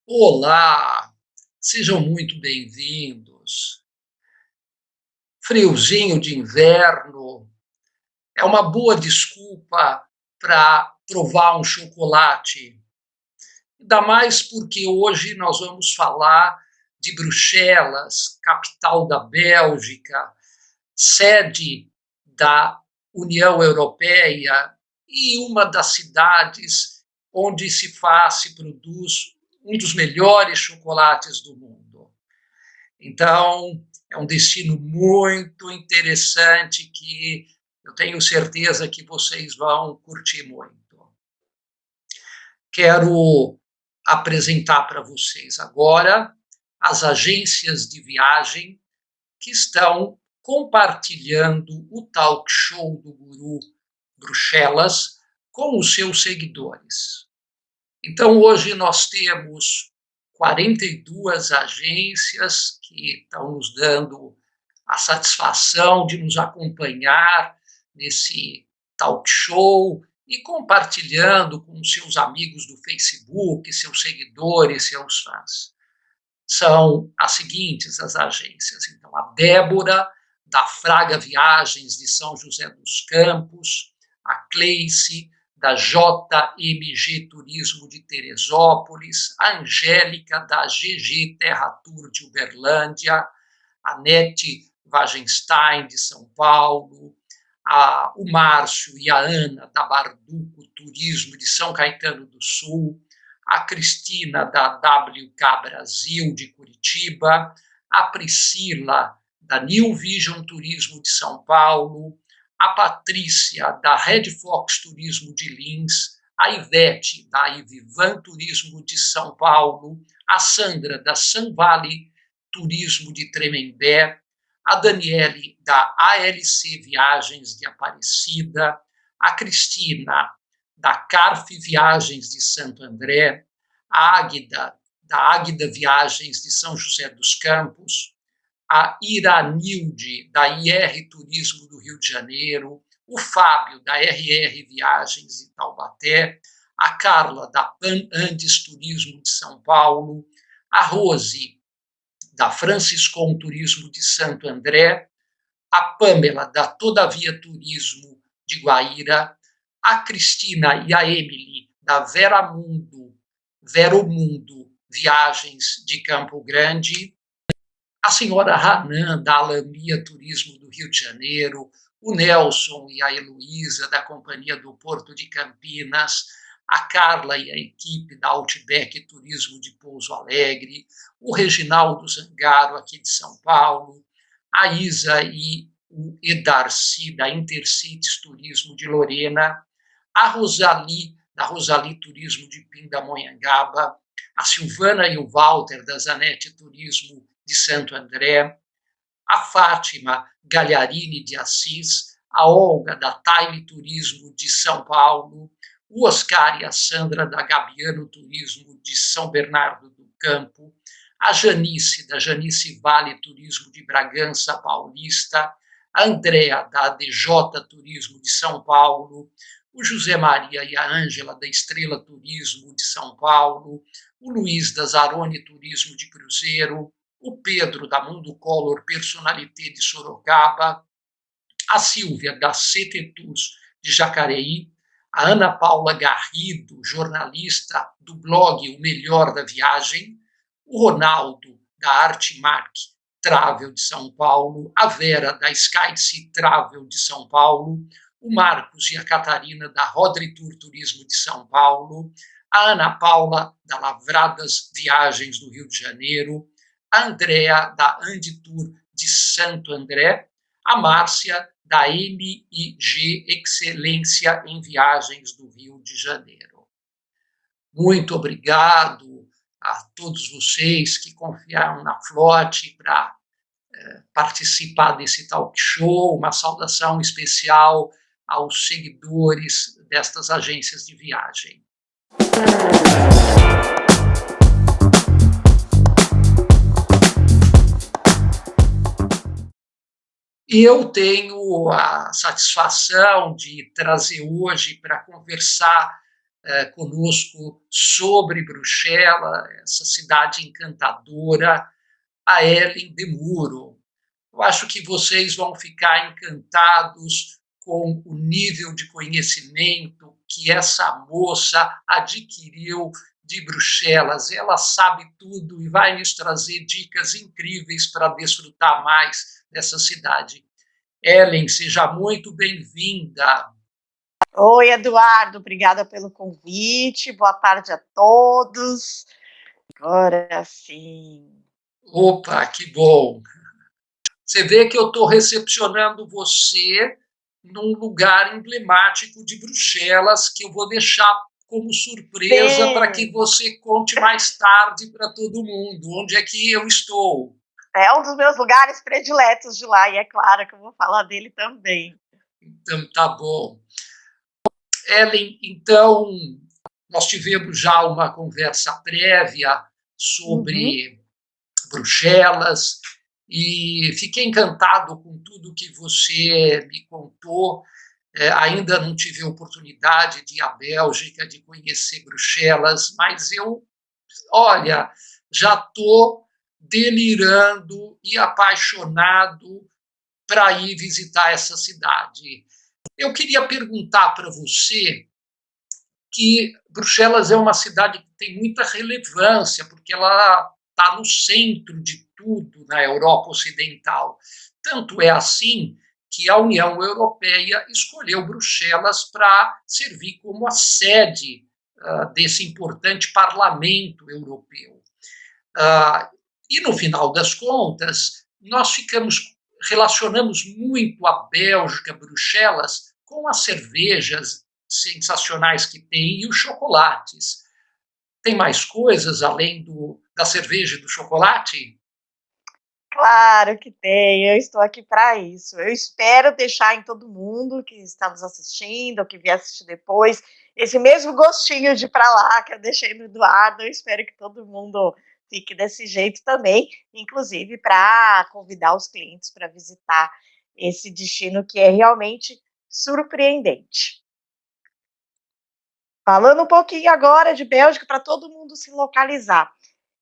Olá, sejam muito bem-vindos. Friozinho de inverno é uma boa desculpa para provar um chocolate. Ainda mais porque hoje nós vamos falar de Bruxelas, capital da Bélgica, sede da União Europeia e uma das cidades onde se produz um dos melhores chocolates do mundo. Então, é um destino muito interessante que eu tenho certeza que vocês vão curtir muito. Quero apresentar para vocês agora as agências de viagem que estão compartilhando o talk show do Guru Bruxelas com os seus seguidores. Então, hoje nós temos 42 agências que estão nos dando a satisfação de nos acompanhar nesse talk show e compartilhando com seus amigos do Facebook, seus seguidores, seus fãs. São as seguintes as agências. Então, a Débora, da Fraga Viagens de São José dos Campos, a Cleice, da JMG Turismo de Teresópolis, a Angélica, da GG Terra Tour de Uberlândia, a Nete Wagenstein, de São Paulo, o Márcio e a Ana, da Barduco Turismo de São Caetano do Sul, a Cristina, da WK Brasil, de Curitiba, a Priscila, da New Vision Turismo de São Paulo, a Patrícia, da Red Fox Turismo de Lins, a Ivete, da Ivivan Turismo de São Paulo, a Sandra, da Sun Valley Turismo de Tremembé, a Daniele, da ALC Viagens de Aparecida, a Cristina, da Carf Viagens de Santo André, a Águida, da Águida Viagens de São José dos Campos, a Iranilde, da IR Turismo do Rio de Janeiro, o Fábio, da RR Viagens de Taubaté, a Carla, da Pan Andes Turismo de São Paulo, a Rose, da Franciscon Turismo de Santo André, a Pamela, da Todavia Turismo de Guaíra, a Cristina e a Emily, da Veromundo Viagens de Campo Grande, a senhora Hanan, da Alamia Turismo do Rio de Janeiro, o Nelson e a Heloísa, da Companhia do Porto de Campinas, a Carla e a equipe da Outback Turismo de Pouso Alegre, o Reginaldo Zangaro, aqui de São Paulo, a Isa e o Edarci, da Intercities Turismo de Lorena, a Rosali, da Rosali Turismo de Pindamonhangaba, a Silvana e o Walter, da Zanete Turismo de Santo André, a Fátima Galharini de Assis, a Olga, da Time Turismo de São Paulo, o Oscar e a Sandra, da Gabiano Turismo de São Bernardo do Campo, a Janice, da Janice Vale Turismo de Bragança Paulista, a Andréa, da ADJ Turismo de São Paulo, o José Maria e a Ângela, da Estrela Turismo de São Paulo, o Luiz, da Zarone Turismo de Cruzeiro, o Pedro, da Mundo Color Personalité de Sorocaba, a Silvia, da CT Tours de Jacareí, a Ana Paula Garrido, jornalista do blog O Melhor da Viagem, o Ronaldo, da Artmark Travel de São Paulo, a Vera, da Skyse Travel de São Paulo, o Marcos e a Catarina, da Rodri Tour Turismo de São Paulo, a Ana Paula, da Lavradas Viagens do Rio de Janeiro, a Andréa, da Anditur de Santo André, a Márcia, da MIG Excelência em Viagens do Rio de Janeiro. Muito obrigado a todos vocês que confiaram na Flote para participar desse talk show. Uma saudação especial aos seguidores destas agências de viagem. E eu tenho a satisfação de trazer hoje para conversar conosco sobre Bruxelas, essa cidade encantadora, a Ellen de Muro. Eu acho que vocês vão ficar encantados com o nível de conhecimento que essa moça adquiriu de Bruxelas. Ela sabe tudo e vai nos trazer dicas incríveis para desfrutar mais dessa cidade. Ellen, seja muito bem-vinda. Oi, Eduardo, obrigada pelo convite. Boa tarde a todos. Agora sim. Opa, que bom. Você vê que eu estou recepcionando você num lugar emblemático de Bruxelas, que eu vou deixar como surpresa para que Sim, você conte mais tarde para todo mundo onde é que eu estou. é um dos meus lugares prediletos de lá, e é claro que eu vou falar dele também. Então, tá bom. Ellen, então, nós tivemos já uma conversa prévia Uhum. sobre Bruxelas e fiquei encantado com tudo que você me contou. Ainda não tive a oportunidade de ir à Bélgica, de conhecer Bruxelas, mas olha, já estou delirando e apaixonado para ir visitar essa cidade. Eu queria perguntar para você que Bruxelas é uma cidade que tem muita relevância, porque ela está no centro de tudo na Europa Ocidental. Tanto é assim que a União Europeia escolheu Bruxelas para servir como a sede desse importante parlamento europeu. E no final das contas, nós relacionamos muito a Bélgica, Bruxelas, com as cervejas sensacionais que tem e os chocolates. Tem mais coisas além da cerveja e do chocolate? Claro que tem, eu estou aqui para isso. Eu espero deixar em todo mundo que está nos assistindo, ou que vier assistir depois, esse mesmo gostinho de ir para lá que eu deixei no Eduardo. Eu espero que todo mundo fique desse jeito também, inclusive para convidar os clientes para visitar esse destino que é realmente surpreendente. Falando um pouquinho agora de Bélgica para todo mundo se localizar.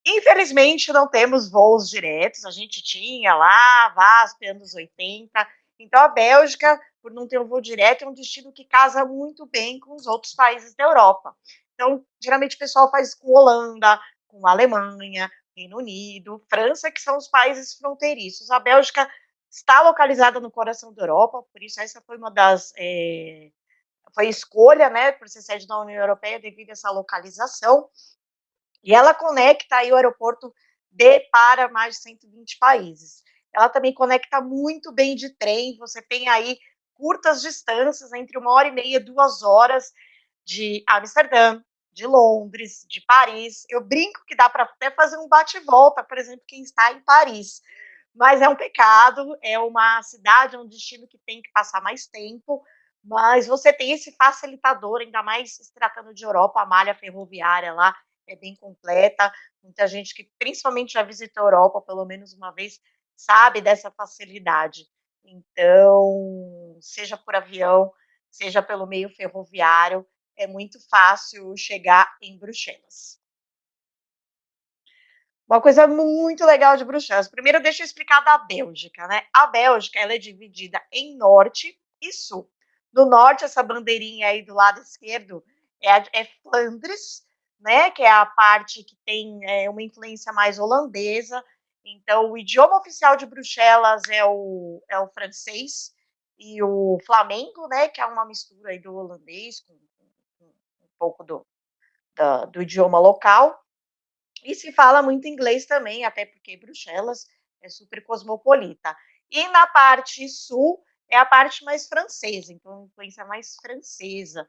Infelizmente, não temos voos diretos. A gente tinha lá, VASP, anos 80. Então, a Bélgica, por não ter um voo direto, é um destino que casa muito bem com os outros países da Europa. Então, geralmente, o pessoal faz com Holanda, com Alemanha, Reino Unido, França, que são os países fronteiriços. A Bélgica está localizada no coração da Europa, por isso essa foi uma das foi escolha, né, por ser sede da União Europeia devido a essa localização. E ela conecta aí o aeroporto para mais de 120 países. Ela também conecta muito bem de trem, você tem aí curtas distâncias, entre 1 hora e meia, 2 horas, de Amsterdã, de Londres, de Paris. Eu brinco que dá para até fazer um bate-volta, por exemplo, quem está em Paris. Mas é um pecado, é uma cidade, é um destino que tem que passar mais tempo, mas você tem esse facilitador, ainda mais se tratando de Europa, a malha ferroviária lá é bem completa. Muita gente que principalmente já visitou a Europa pelo menos uma vez sabe dessa facilidade. Então, seja por avião, seja pelo meio ferroviário, é muito fácil chegar em Bruxelas. Uma coisa muito legal de Bruxelas. Primeiro, deixa eu explicar da Bélgica, né? A Bélgica, ela é dividida em norte e sul. No norte, essa bandeirinha aí do lado esquerdo é Flandres, né? Que é a parte que tem uma influência mais holandesa. Então, o idioma oficial de Bruxelas é o francês e o flamengo, né? Que é uma mistura aí do holandês com um pouco do idioma local. E se fala muito inglês também, até porque Bruxelas é super cosmopolita. E na parte sul é a parte mais francesa, então influência mais francesa.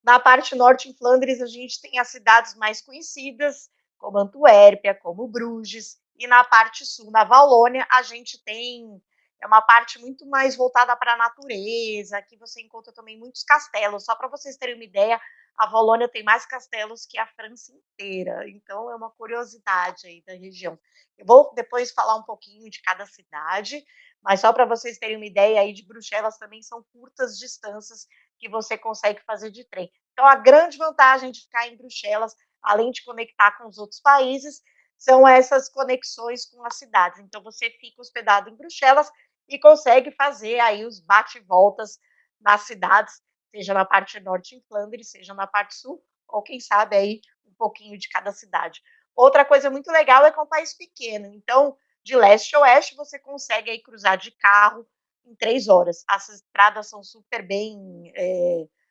Na parte norte, em Flandres, a gente tem as cidades mais conhecidas, como Antuérpia, como Bruges. E na parte sul, na Valônia, a gente tem uma parte muito mais voltada para a natureza, que você encontra também muitos castelos. Só para vocês terem uma ideia, a Valônia tem mais castelos que a França inteira. Então, é uma curiosidade aí da região. Eu vou depois falar um pouquinho de cada cidade, mas só para vocês terem uma ideia aí de Bruxelas, também são curtas distâncias que você consegue fazer de trem. Então, a grande vantagem de ficar em Bruxelas, além de conectar com os outros países, são essas conexões com as cidades. Então, você fica hospedado em Bruxelas e consegue fazer aí os bate-voltas nas cidades, seja na parte norte em Flandres, seja na parte sul, ou quem sabe aí um pouquinho de cada cidade. Outra coisa muito legal é que é um país pequeno, então de leste a oeste você consegue aí cruzar de carro em 3 horas. As estradas são super bem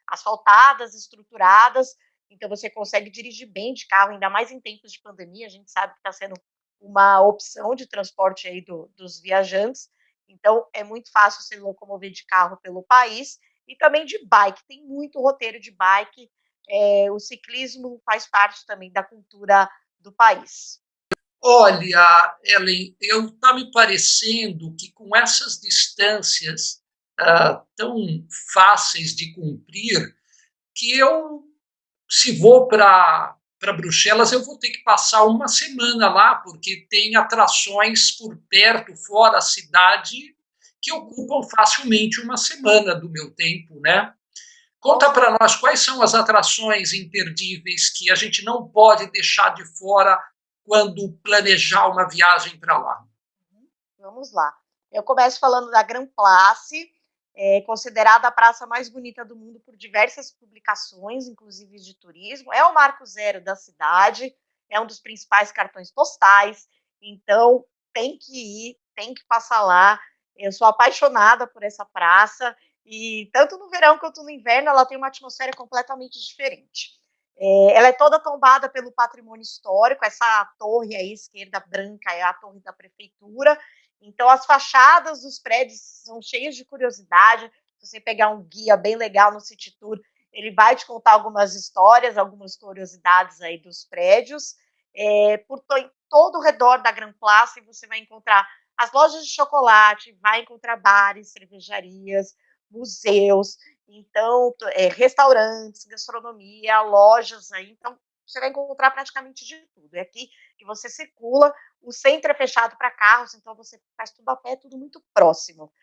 asfaltadas, estruturadas, então você consegue dirigir bem de carro, ainda mais em tempos de pandemia, a gente sabe que está sendo uma opção de transporte aí dos viajantes, então é muito fácil se locomover de carro pelo país, e também de bike, tem muito roteiro de bike, o ciclismo faz parte também da cultura do país. Olha, Ellen, eu está me parecendo que com essas distâncias tão fáceis de cumprir, que eu, se vou para Bruxelas, eu vou ter que passar uma semana lá, porque tem atrações por perto, fora a cidade, que ocupam facilmente uma semana do meu tempo, né? Conta para nós quais são as atrações imperdíveis que a gente não pode deixar de fora quando planejar uma viagem para lá. Vamos lá. Eu começo falando da Grand Place, considerada a praça mais bonita do mundo por diversas publicações, inclusive de turismo. É o marco zero da cidade, é um dos principais cartões postais, então tem que ir, tem que passar lá. Eu sou apaixonada por essa praça e tanto no verão quanto no inverno ela tem uma atmosfera completamente diferente. Ela é toda tombada pelo patrimônio histórico, essa torre aí, esquerda branca, é a torre da prefeitura, então, as fachadas dos prédios são cheias de curiosidade. Se você pegar um guia bem legal no City Tour, ele vai te contar algumas histórias, algumas curiosidades aí dos prédios. Por todo o redor da Grand Place, você vai encontrar as lojas de chocolate, vai encontrar bares, cervejarias, museus, então, restaurantes, gastronomia, lojas aí. Então, você vai encontrar praticamente de tudo. É aqui que você circula, o centro é fechado para carros, então você faz tudo a pé, tudo muito próximo.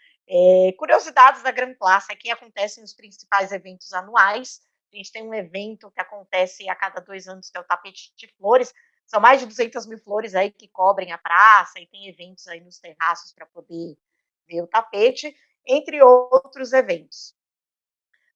Curiosidades da Grand Place, aqui acontecem os principais eventos anuais. A gente tem um evento que acontece a cada 2 anos, que é o Tapete de Flores. São mais de 200 mil flores aí que cobrem a praça, e tem eventos aí nos terraços para poder ver o tapete, entre outros eventos.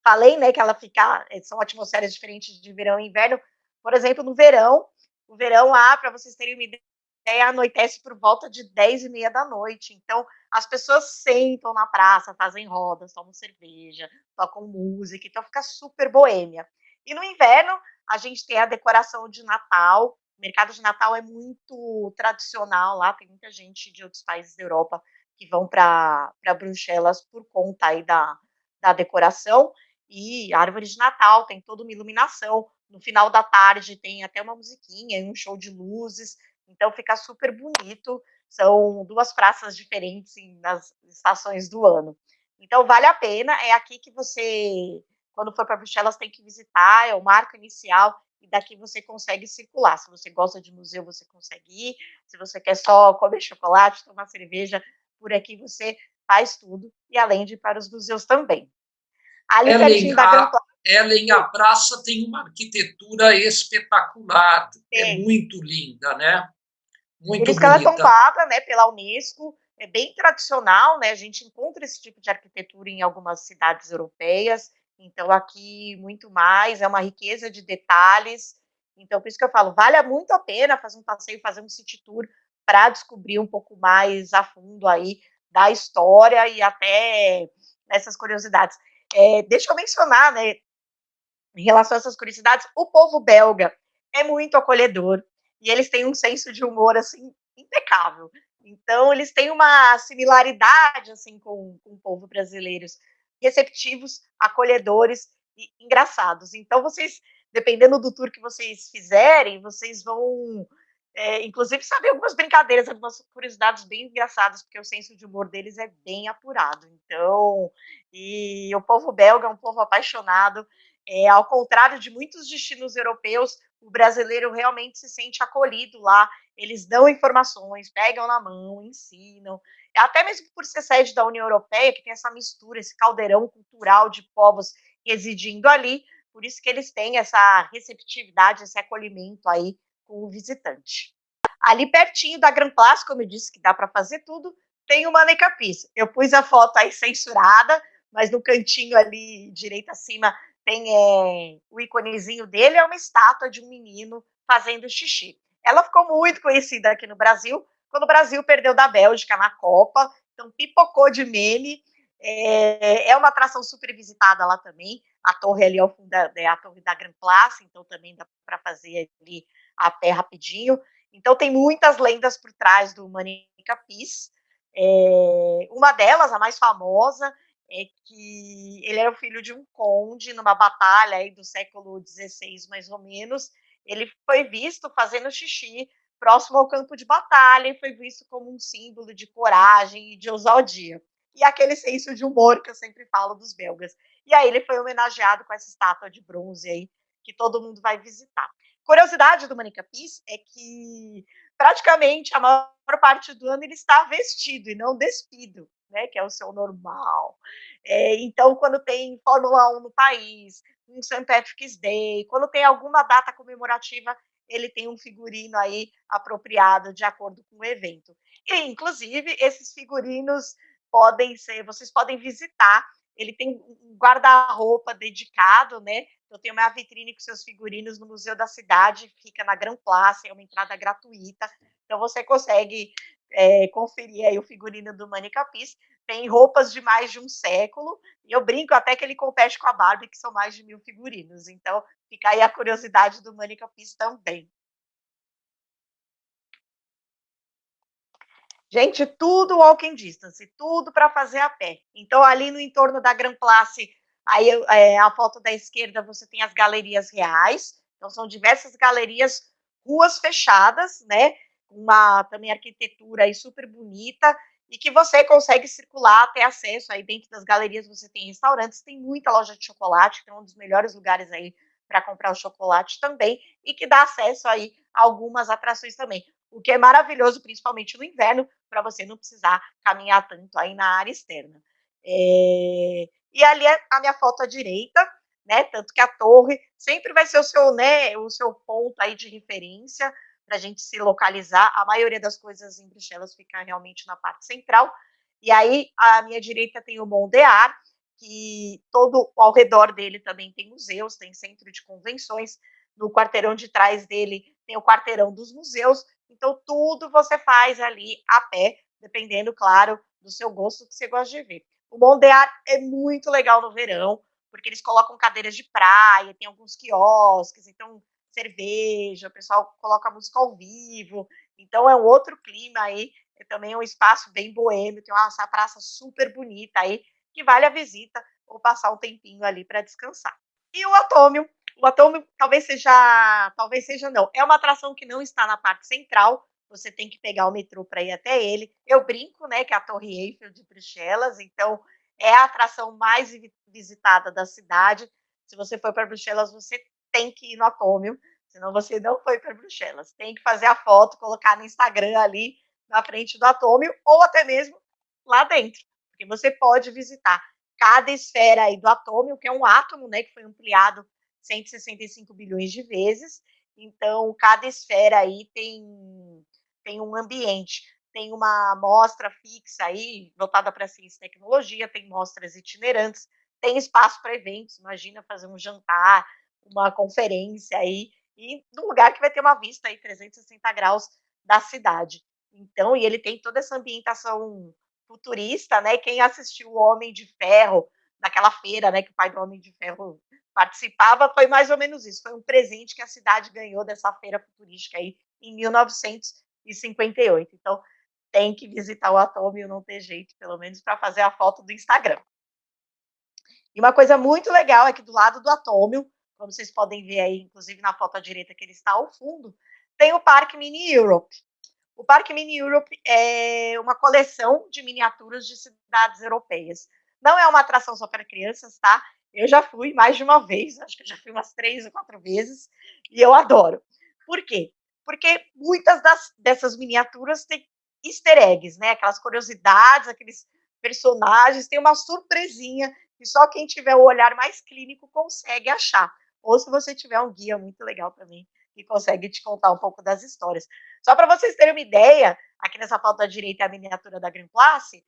Falei, né, que ela fica, são atmosferas diferentes de verão e inverno. Por exemplo, no verão, o verão lá, para vocês terem uma ideia, anoitece por volta de 10h30 da noite. Então, as pessoas sentam na praça, fazem rodas, tomam cerveja, tocam música, então fica super boêmia. E no inverno, a gente tem a decoração de Natal. O mercado de Natal é muito tradicional lá, tem muita gente de outros países da Europa que vão para Bruxelas por conta aí da decoração. E árvore de Natal, tem toda uma iluminação. No final da tarde tem até uma musiquinha, um show de luzes, então fica super bonito. São duas praças diferentes nas estações do ano. Então vale a pena, é aqui que você, quando for para Bruxelas, tem que visitar, é o marco inicial, e daqui você consegue circular. Se você gosta de museu, você consegue ir. Se você quer só comer chocolate, tomar cerveja, por aqui você faz tudo, e além de ir para os museus também. Ali Ellen, pertinho da Gran Plaza. A praça tem uma arquitetura espetacular, é Tem. muito linda, né? Por Muito isso que ela é bonita. tombada, né, pela Unesco. É bem tradicional, né? A gente encontra esse tipo de arquitetura em algumas cidades europeias. Então, aqui, muito mais. É uma riqueza de detalhes. Então, por isso que eu falo, vale muito a pena fazer um passeio, fazer um city tour para descobrir um pouco mais a fundo aí da história e até essas curiosidades. Deixa eu mencionar, né, em relação a essas curiosidades, o povo belga é muito acolhedor e eles têm um senso de humor assim impecável. Então eles têm uma similaridade assim com o povo brasileiro, receptivos, acolhedores e engraçados. Então vocês, dependendo do tour que vocês fizerem, vocês vão inclusive saber algumas brincadeiras, algumas curiosidades bem engraçadas, porque o senso de humor deles é bem apurado. Então, e o povo belga é um povo apaixonado. Ao contrário de muitos destinos europeus, o brasileiro realmente se sente acolhido lá. Eles dão informações, pegam na mão, ensinam. Até mesmo por ser sede da União Europeia, que tem essa mistura, esse caldeirão cultural de povos residindo ali, por isso que eles têm essa receptividade, esse acolhimento aí com o visitante. Ali pertinho da Grand Place, como eu disse que dá para fazer tudo, tem o Manecapis. Eu pus a foto aí censurada, mas no cantinho ali, direito acima, tem o íconezinho dele, é uma estátua de um menino fazendo xixi. Ela ficou muito conhecida aqui no Brasil, quando o Brasil perdeu da Bélgica na Copa, então pipocou de meme. É uma atração super visitada lá também. A torre ali é a torre da Grand Place, então também dá para fazer ali a pé rapidinho. Então tem muitas lendas por trás do Manecapis. Uma delas, a mais famosa, é que ele era o filho de um conde numa batalha aí do século XVI, mais ou menos. Ele foi visto fazendo xixi próximo ao campo de batalha e foi visto como um símbolo de coragem e de ousadia. E aquele senso de humor que eu sempre falo dos belgas. E aí ele foi homenageado com essa estátua de bronze aí, que todo mundo vai visitar. Curiosidade do Manecapis é que praticamente a maior parte do ano ele está vestido e não despido, né, que é o seu normal. Então, quando tem Fórmula 1 no país, um St. Patrick's Day, quando tem alguma data comemorativa, ele tem um figurino aí apropriado de acordo com o evento. E, inclusive, esses figurinos vocês podem visitar. Ele tem um guarda-roupa dedicado, né? Eu tenho uma vitrine com seus figurinos no Museu da Cidade, fica na Grand Place, é uma entrada gratuita. Então você consegue conferir aí o figurino do Manecapis. Tem roupas de mais de um século, e eu brinco até que ele compete com a Barbie, que são mais de 1000 figurinos. Então fica aí a curiosidade do Manecapis também. Gente, tudo walking distance, tudo para fazer a pé. Então, ali no entorno da Grand Place, aí a foto da esquerda, você tem as galerias reais. Então, são diversas galerias, ruas fechadas, né? Uma também arquitetura aí super bonita e que você consegue circular, ter acesso. Aí dentro das galerias você tem restaurantes, tem muita loja de chocolate, que é um dos melhores lugares aí para comprar o chocolate também, e que dá acesso aí a algumas atrações também. O que é maravilhoso, principalmente no inverno, para você não precisar caminhar tanto aí na área externa. E ali é a minha foto à direita, né? Tanto que a torre sempre vai ser o seu ponto aí de referência para a gente se localizar. A maioria das coisas em Bruxelas fica realmente na parte central. E aí, à minha direita tem o Mont de Ar, que todo ao redor dele também tem museus, tem centro de convenções. No quarteirão de trás dele tem o quarteirão dos museus. Então, tudo você faz ali a pé, dependendo, claro, do seu gosto, que você gosta de ver. O Mondear é muito legal no verão, porque eles colocam cadeiras de praia, tem alguns quiosques, então cerveja, o pessoal coloca música ao vivo, então é um outro clima aí, também é um espaço bem boêmio, tem uma praça super bonita aí, que vale a visita ou passar um tempinho ali para descansar. E o Atômio talvez seja não, é uma atração que não está na parte central, você tem que pegar o metrô para ir até ele. Eu brinco, né, que é a Torre Eiffel de Bruxelas, então é a atração mais visitada da cidade. Se você for para Bruxelas, você tem que ir no Atômio, senão você não foi para Bruxelas. Tem que fazer a foto, colocar no Instagram ali na frente do Atômio, ou até mesmo lá dentro, porque você pode visitar cada esfera aí do atômio, que é um átomo, né, que foi ampliado 165 bilhões de vezes. Então, cada esfera aí tem um ambiente, tem uma mostra fixa aí, voltada para ciência e tecnologia, tem mostras itinerantes, tem espaço para eventos, imagina fazer um jantar, uma conferência aí, e num lugar que vai ter uma vista aí 360 graus da cidade. Então, e ele tem toda essa ambientação futurista, né? Quem assistiu o Homem de Ferro, naquela feira, né, que o pai do Homem de Ferro participava, foi mais ou menos isso. Foi um presente que a cidade ganhou dessa feira futurística aí em 1958. Então, tem que visitar o Atômio, não ter jeito, pelo menos para fazer a foto do Instagram. E uma coisa muito legal é que do lado do Atômio, como vocês podem ver aí, inclusive na foto à direita que ele está ao fundo, tem o Parque Mini Europe. O Parque Mini Europe é uma coleção de miniaturas de cidades europeias. Não é uma atração só para crianças, tá? Eu já fui mais de uma vez, acho que eu já fui umas 3 ou 4 vezes, e eu adoro. Por quê? Porque muitas dessas miniaturas têm easter eggs, né? Aquelas curiosidades, aqueles personagens, tem uma surpresinha que só quem tiver o olhar mais clínico consegue achar. ou se você tiver um guia muito legal também, que consegue te contar um pouco das histórias. Só para vocês terem uma ideia, aqui nessa foto à direita é a miniatura da Grand Place,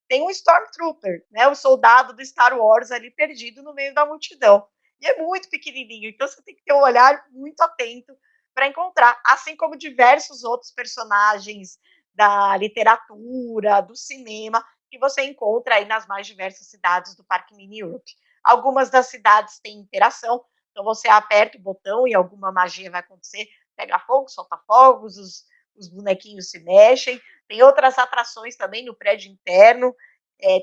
tem um Stormtrooper, né, o soldado do Star Wars ali perdido no meio da multidão. E é muito pequenininho, então você tem que ter um olhar muito atento para encontrar, assim como diversos outros personagens da literatura, do cinema, que você encontra aí nas mais diversas cidades do Parque Mini Europe. Algumas das cidades têm interação, então você aperta o botão e alguma magia vai acontecer, pega fogo, solta fogos, os bonequinhos se mexem. Tem outras atrações também no prédio interno,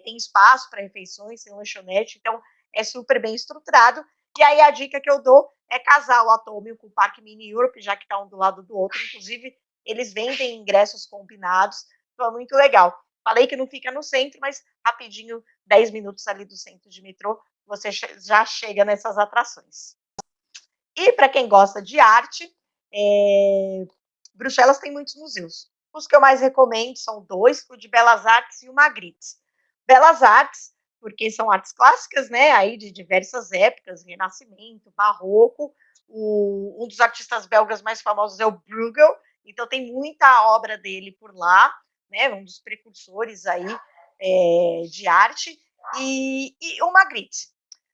tem espaço para refeições, tem lanchonete, então é super bem estruturado. E aí a dica que eu dou é casar o Atômico com o Parque Mini Europe, já que está um do lado do outro. Inclusive, eles vendem ingressos combinados, então é muito legal. Falei que não fica no centro, mas rapidinho, 10 minutos ali do centro de metrô, você já chega nessas atrações. E para quem gosta de arte, Bruxelas tem muitos museus. Os que eu mais recomendo são dois, o de Belas Artes e o Magritte. Belas Artes, porque são artes clássicas, né, aí de diversas épocas, Renascimento, Barroco. Um dos artistas belgas mais famosos é o Bruegel, então tem muita obra dele por lá, né, um dos precursores aí de arte. E o Magritte.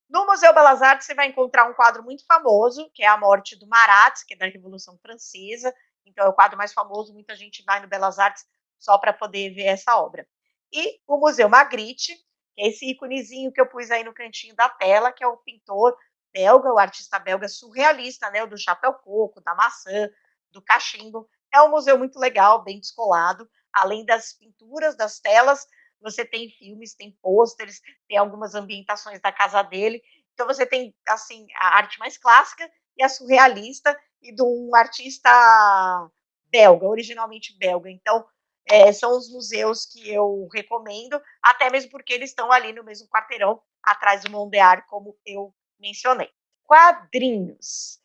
No Museu Belas Artes você vai encontrar um quadro muito famoso, que é a Morte do Marat, que é da Revolução Francesa. Então é o quadro mais famoso, muita gente vai no Belas Artes só para poder ver essa obra. E o Museu Magritte, que é esse íconezinho que eu pus aí no cantinho da tela, que é o pintor belga, o artista belga surrealista, né, o do chapéu coco, da maçã, do cachimbo. É um museu muito legal, bem descolado. Além das pinturas, das telas, você tem filmes, tem pôsteres, tem algumas ambientações da casa dele. Então você tem assim a arte mais clássica e a surrealista e de um artista belga, originalmente belga. Então são os museus que eu recomendo, até mesmo porque eles estão ali no mesmo quarteirão, atrás do Mondear, como eu mencionei. Quadrinhos.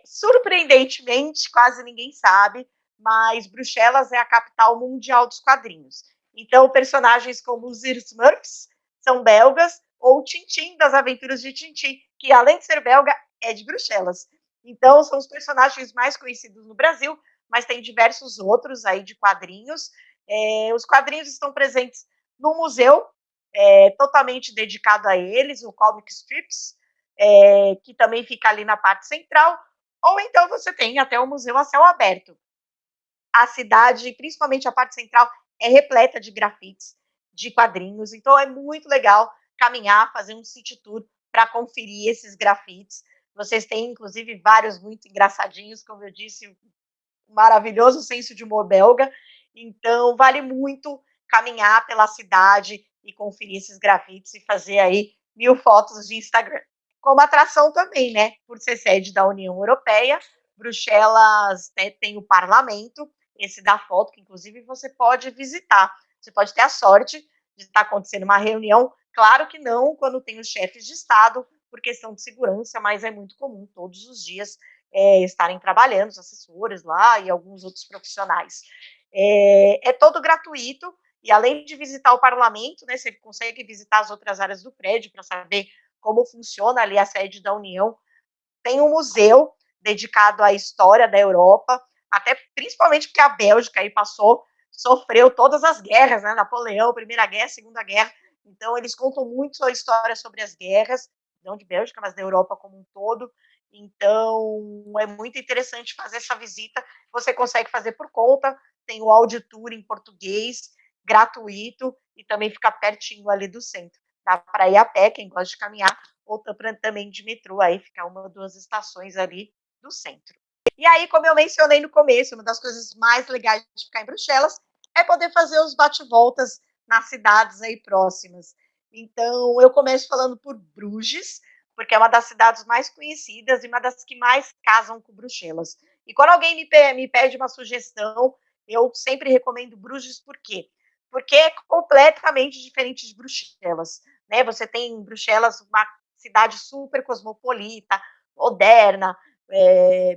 Surpreendentemente, quase ninguém sabe, mas Bruxelas é a capital mundial dos quadrinhos. Então, personagens como os Smurfs são belgas, ou Tintin, das Aventuras de Tintin, que além de ser belga, é de Bruxelas. Então, são os personagens mais conhecidos no Brasil, mas tem diversos outros aí de quadrinhos. Os quadrinhos estão presentes no museu, totalmente dedicado a eles, o Comic Strips, que também fica ali na parte central, ou então você tem até o museu a céu aberto. A cidade, principalmente a parte central, é repleta de grafites, de quadrinhos, então é muito legal caminhar, fazer um city tour para conferir esses grafites. Vocês têm, inclusive, vários muito engraçadinhos, como eu disse, um maravilhoso senso de humor belga, então vale muito caminhar pela cidade e conferir esses grafites e fazer aí 1000 fotos de Instagram. Como atração também, né, por ser sede da União Europeia, Bruxelas, né, tem o parlamento, esse da foto, que inclusive você pode visitar. Você pode ter a sorte de estar acontecendo uma reunião, claro que não quando tem os chefes de Estado, por questão de segurança, mas é muito comum todos os dias estarem trabalhando, os assessores lá e alguns outros profissionais. É todo gratuito, e além de visitar o parlamento, né, você consegue visitar as outras áreas do prédio para saber como funciona ali a sede da União. Tem um museu dedicado à história da Europa, até principalmente porque a Bélgica aí sofreu todas as guerras, né? Napoleão, Primeira Guerra, Segunda Guerra. Então eles contam muito a história sobre as guerras, não de Bélgica, mas da Europa como um todo. Então é muito interessante fazer essa visita. Você consegue fazer por conta, tem o Auditour em português, gratuito, e também fica pertinho ali do centro. Dá para ir a pé, quem gosta de caminhar, ou também de metrô, aí ficar uma ou duas estações ali do centro. E aí, como eu mencionei no começo, uma das coisas mais legais de ficar em Bruxelas é poder fazer os bate-voltas nas cidades aí próximas. Então, eu começo falando por Bruges, porque é uma das cidades mais conhecidas e uma das que mais casam com Bruxelas. E quando alguém me pede uma sugestão, eu sempre recomendo Bruges, por quê? Porque é completamente diferente de Bruxelas. Né? Você tem em Bruxelas uma cidade super cosmopolita, moderna,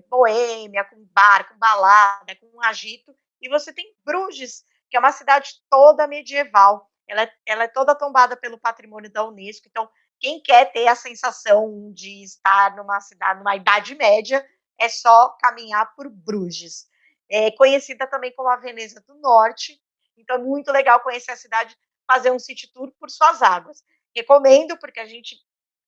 boêmia, com bar, com balada, com agito, e você tem Bruges, que é uma cidade toda medieval, ela é toda tombada pelo patrimônio da Unesco, então quem quer ter a sensação de estar numa cidade, numa Idade Média, é só caminhar por Bruges. É conhecida também como a Veneza do Norte, então é muito legal conhecer a cidade, fazer um city tour por suas águas. Recomendo, porque a gente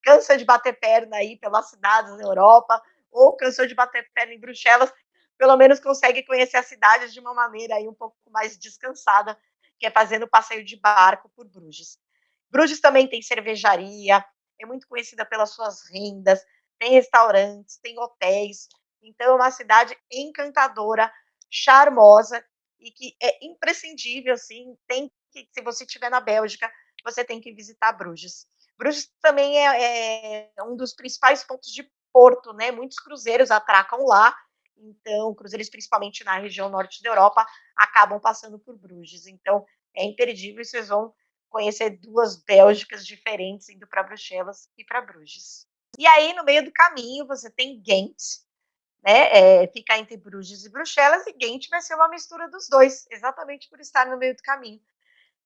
cansa de bater perna aí pelas cidades na Europa, ou cansou de bater perna em Bruxelas, pelo menos consegue conhecer a cidade de uma maneira aí um pouco mais descansada, que é fazendo passeio de barco por Bruges. Bruges também tem cervejaria, é muito conhecida pelas suas rendas, tem restaurantes, tem hotéis, então é uma cidade encantadora, charmosa e que é imprescindível, assim, tem que, se você estiver na Bélgica, você tem que visitar Bruges. Bruges também é um dos principais pontos de porto, né? Muitos cruzeiros atracam lá, então cruzeiros principalmente na região norte da Europa acabam passando por Bruges. Então é imperdível, vocês vão conhecer duas Bélgicas diferentes, indo para Bruxelas e para Bruges. E aí, no meio do caminho, você tem Ghent, né? Fica entre Bruges e Bruxelas, e Ghent vai ser uma mistura dos dois, exatamente por estar no meio do caminho.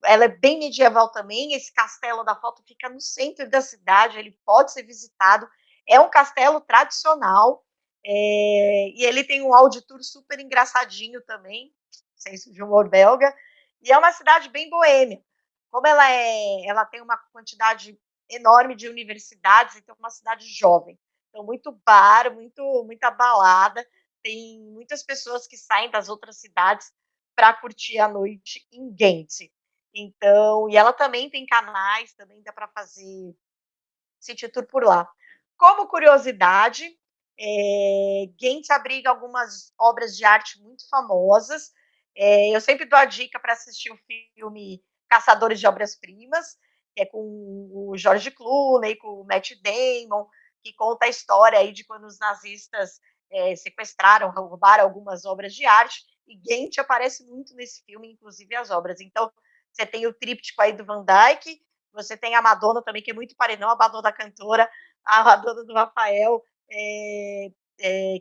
Ela é bem medieval também, esse castelo da foto fica no centro da cidade, ele pode ser visitado, é um castelo tradicional, e ele tem um auditor super engraçadinho também, senso de humor belga, e é uma cidade bem boêmia. Como ela tem uma quantidade enorme de universidades, então é uma cidade jovem. Então, muito bar, muita balada, tem muitas pessoas que saem das outras cidades para curtir a noite em Ghent. Então, e ela também tem canais, também dá para fazer city tour por lá. Como curiosidade, Ghent abriga algumas obras de arte muito famosas. Eu sempre dou a dica para assistir o filme Caçadores de Obras-Primas, que é com o George Clooney, com o Matt Damon, que conta a história aí de quando os nazistas sequestraram, roubaram algumas obras de arte, e Ghent aparece muito nesse filme, inclusive as obras. Então, você tem o tríptico aí do Van Dyck, você tem a Madonna também, que é muito parecida, a Madonna cantora, a Madonna do Rafael,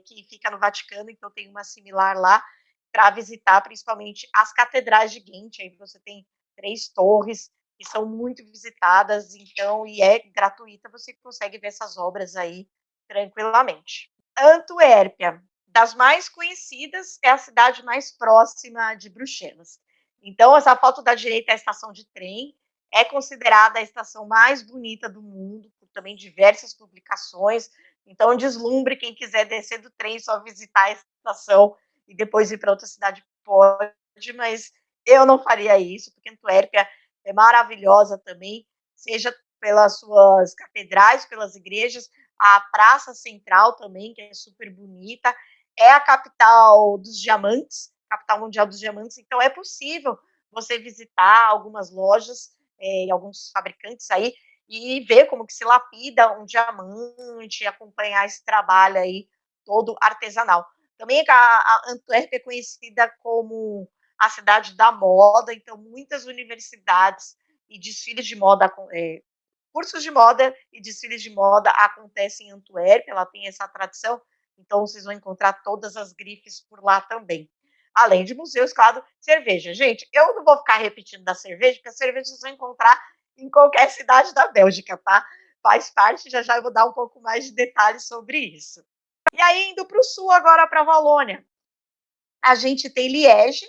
que fica no Vaticano, então tem uma similar lá, para visitar principalmente as catedrais de Ghent. Aí você tem 3 torres que são muito visitadas, então, e é gratuita, você consegue ver essas obras aí tranquilamente. Antuérpia, das mais conhecidas, é a cidade mais próxima de Bruxelas. Então, essa foto da direita é a estação de trem, é considerada a estação mais bonita do mundo, por também diversas publicações. Então, deslumbre quem quiser descer do trem, só visitar a estação e depois ir para outra cidade, pode, mas eu não faria isso, porque Antuérpia é maravilhosa também, seja pelas suas catedrais, pelas igrejas, a Praça Central também, que é super bonita, é a capital dos diamantes, capital mundial dos diamantes, então é possível você visitar algumas lojas, alguns fabricantes aí, e ver como que se lapida um diamante, acompanhar esse trabalho aí todo artesanal. Também a Antuérpia é conhecida como a cidade da moda, então muitas universidades e desfiles de moda, cursos de moda e desfiles de moda acontecem em Antuérpia, ela tem essa tradição, então vocês vão encontrar todas as grifes por lá também. Além de museus, claro, cerveja. Gente, eu não vou ficar repetindo da cerveja, porque a cerveja vocês vão encontrar em qualquer cidade da Bélgica, tá? Faz parte, já já eu vou dar um pouco mais de detalhes sobre isso. E aí, indo para o sul, agora para a Valônia, a gente tem Liege,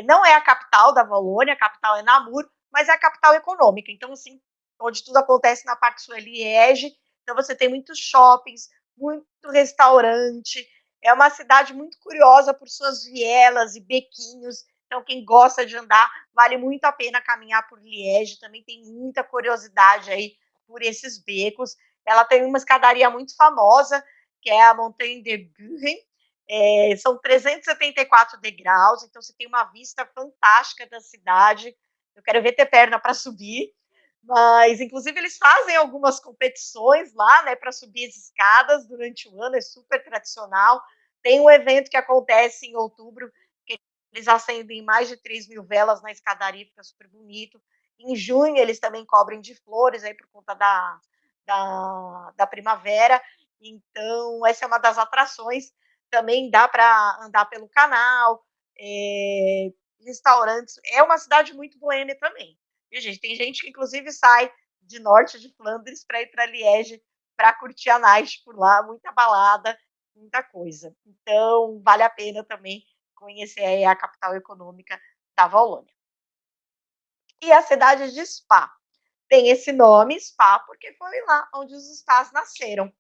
não é a capital da Valônia, a capital é Namur, mas é a capital econômica. Então, assim, onde tudo acontece na parte sul é Liege. Então, você tem muitos shoppings, muito restaurante. É uma cidade muito curiosa por suas vielas e bequinhos. Então, quem gosta de andar, vale muito a pena caminhar por Liege. Também tem muita curiosidade aí por esses becos. Ela tem uma escadaria muito famosa, que é a Montagne de Buren, são 374 degraus, então você tem uma vista fantástica da cidade. Eu quero ver ter perna para subir, mas inclusive eles fazem algumas competições lá, né, para subir as escadas durante o ano, é super tradicional. Tem um evento que acontece em outubro, que eles acendem mais de 3.000 velas na escadaria, fica super bonito. Em junho eles também cobrem de flores aí por conta da primavera. Então, essa é uma das atrações. Também dá para andar pelo canal, restaurantes. É uma cidade muito boêmia também. E, gente, tem gente que, inclusive, sai de norte de Flandres para ir para Liege para curtir a night por lá, muita balada, muita coisa. Então, vale a pena também conhecer aí a capital econômica da Valônia. E a cidade de Spa. Tem esse nome, Spa, porque foi lá onde os spas nasceram.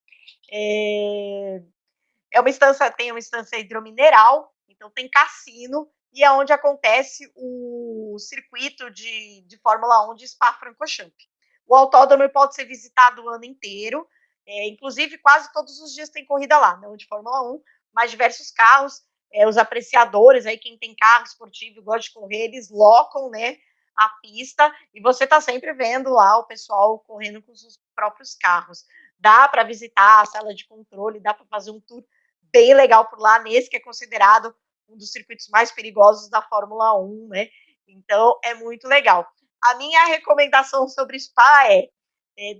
Tem uma instância hidromineral, então tem cassino, e é onde acontece o circuito de Fórmula 1 de Spa-Francorchamps. O autódromo pode ser visitado o ano inteiro, inclusive quase todos os dias tem corrida lá, não de Fórmula 1, mas diversos carros, os apreciadores, aí quem tem carro esportivo e gosta de correr, eles locam, né, a pista, e você está sempre vendo lá o pessoal correndo com os seus próprios carros. Dá para visitar a sala de controle, dá para fazer um tour bem legal por lá, nesse que é considerado um dos circuitos mais perigosos da Fórmula 1, né? Então, é muito legal. A minha recomendação sobre Spa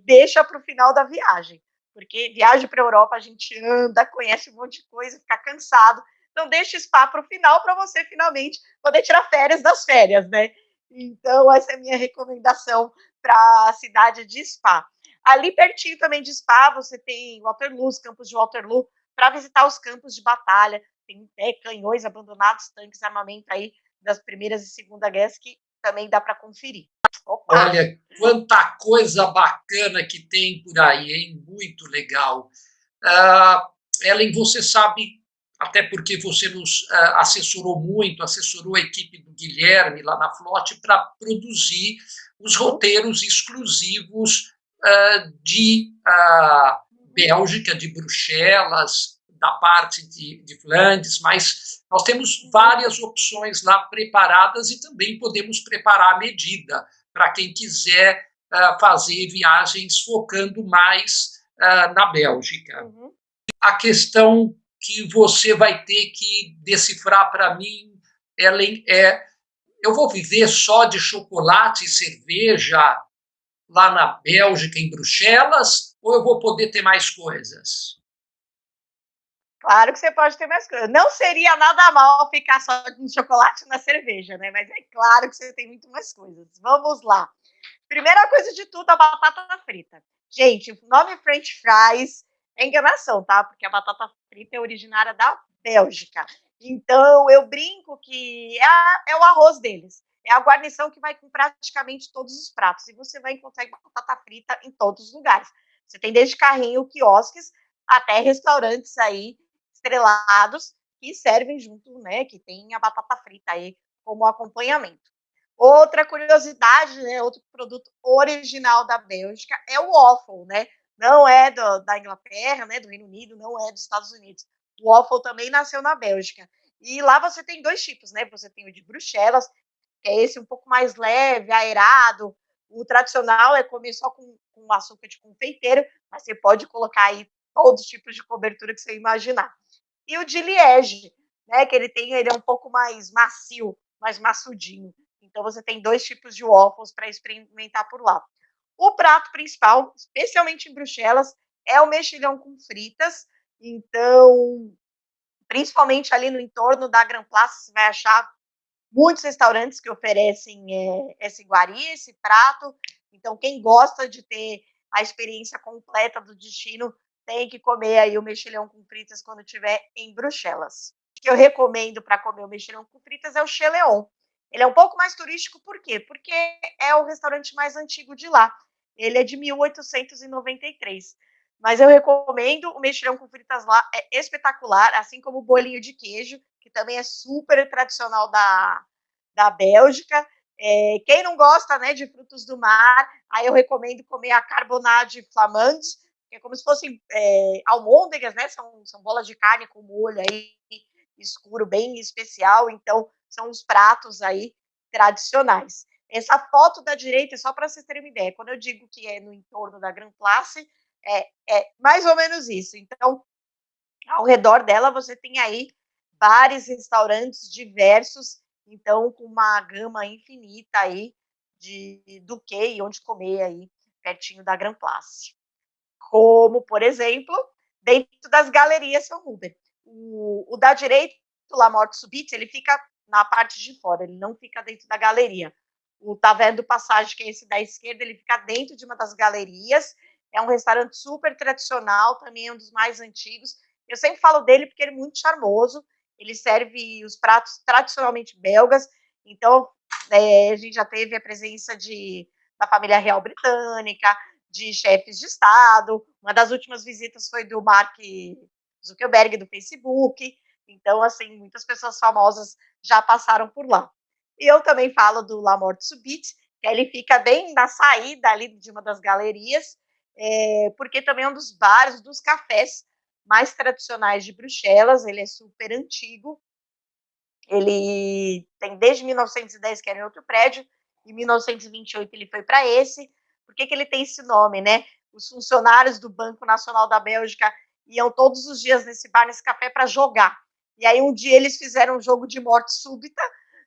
deixa para o final da viagem, porque viagem para a Europa a gente anda, conhece um monte de coisa, fica cansado, então deixa Spa para o final para você finalmente poder tirar férias das férias, né? Então, essa é a minha recomendação para a cidade de Spa. Ali pertinho também de Spa, você tem Waterloo, os campos de Waterloo, para visitar os campos de batalha. Tem canhões abandonados, tanques, armamento aí das primeiras e segunda guerras que também dá para conferir. Opa! Olha, quanta coisa bacana que tem por aí, hein? Muito legal. Ellen, você sabe, até porque você nos assessorou muito, assessorou a equipe do Guilherme lá na Flote para produzir os roteiros exclusivos de Bélgica, de Bruxelas, da parte de Flandres, mas nós temos várias opções lá preparadas e também podemos preparar à medida para quem quiser fazer viagens focando mais na Bélgica. Uhum. A questão que você vai ter que decifrar para mim, Ellen, eu vou viver só de chocolate e cerveja lá na Bélgica, em Bruxelas, ou eu vou poder ter mais coisas? Claro que você pode ter mais coisas. Não seria nada mal ficar só com chocolate na cerveja, né? Mas é claro que você tem muito mais coisas. Vamos lá. Primeira coisa de tudo, a batata frita. Gente, o nome French fries é enganação, tá? Porque a batata frita é originária da Bélgica. Então, eu brinco que é o arroz deles. É a guarnição que vai com praticamente todos os pratos. E você vai encontrar batata frita em todos os lugares. Você tem desde carrinho, quiosques, até restaurantes aí estrelados que servem junto, né? Que tem a batata frita aí como acompanhamento. Outra curiosidade, né, outro produto original da Bélgica é o waffle, né? Não é da Inglaterra, né, do Reino Unido, não é dos Estados Unidos. O waffle também nasceu na Bélgica. E lá você tem dois tipos, né? Você tem o de Bruxelas, que é esse um pouco mais leve, aerado. O tradicional é comer só com açúcar de confeiteiro, mas você pode colocar aí todos os tipos de cobertura que você imaginar. E o de Liege, né, que ele é um pouco mais macio, mais maçudinho. Então você tem dois tipos de waffles para experimentar por lá. O prato principal, especialmente em Bruxelas, é o mexilhão com fritas. Então, principalmente ali no entorno da Grand Place, você vai achar muitos restaurantes que oferecem esse iguaria, esse prato. Então, quem gosta de ter a experiência completa do destino tem que comer aí o mexilhão com fritas quando estiver em Bruxelas. O que eu recomendo para comer o mexilhão com fritas é o Cheleon. Ele é um pouco mais turístico, por quê? Porque é o restaurante mais antigo de lá. Ele é de 1893. Mas eu recomendo o mexilhão com fritas lá, é espetacular, assim como o bolinho de queijo, que também é super tradicional da Bélgica. Quem não gosta, né, de frutos do mar, aí eu recomendo comer a carbonade flamande, que é como se fossem almôndegas, né, são bolas de carne com molho aí escuro, bem especial, então são os pratos aí tradicionais. Essa foto da direita é só para vocês terem uma ideia, quando eu digo que é no entorno da Grand Place, é mais ou menos isso. Então, ao redor dela você tem aí bares, restaurantes diversos, então com uma gama infinita aí do que e onde comer aí pertinho da Grand Place. Como, por exemplo, dentro das galerias São Ruben. O da direita, o La Morte Subite, ele fica na parte de fora, ele não fica dentro da galeria. o Tá Vendo Passagem, que é esse da esquerda, ele fica dentro de uma das galerias. É um restaurante super tradicional, também é um dos mais antigos. Eu sempre falo dele porque ele é muito charmoso. Ele serve os pratos tradicionalmente belgas. Então, a gente já teve a presença da família real britânica, de chefes de Estado. Uma das últimas visitas foi do Mark Zuckerberg, do Facebook. Então, assim, muitas pessoas famosas já passaram por lá. E eu também falo do La Morte Subite, que ele fica bem na saída ali de uma das galerias, porque também é um dos bares, dos cafés mais tradicionais de Bruxelas. Ele é super antigo. Ele tem desde 1910, que era em outro prédio, em 1928 ele foi para esse. Por que ele tem esse nome, né? Os funcionários do Banco Nacional da Bélgica iam todos os dias nesse bar, nesse café, para jogar. E aí um dia eles fizeram um jogo de morte súbita,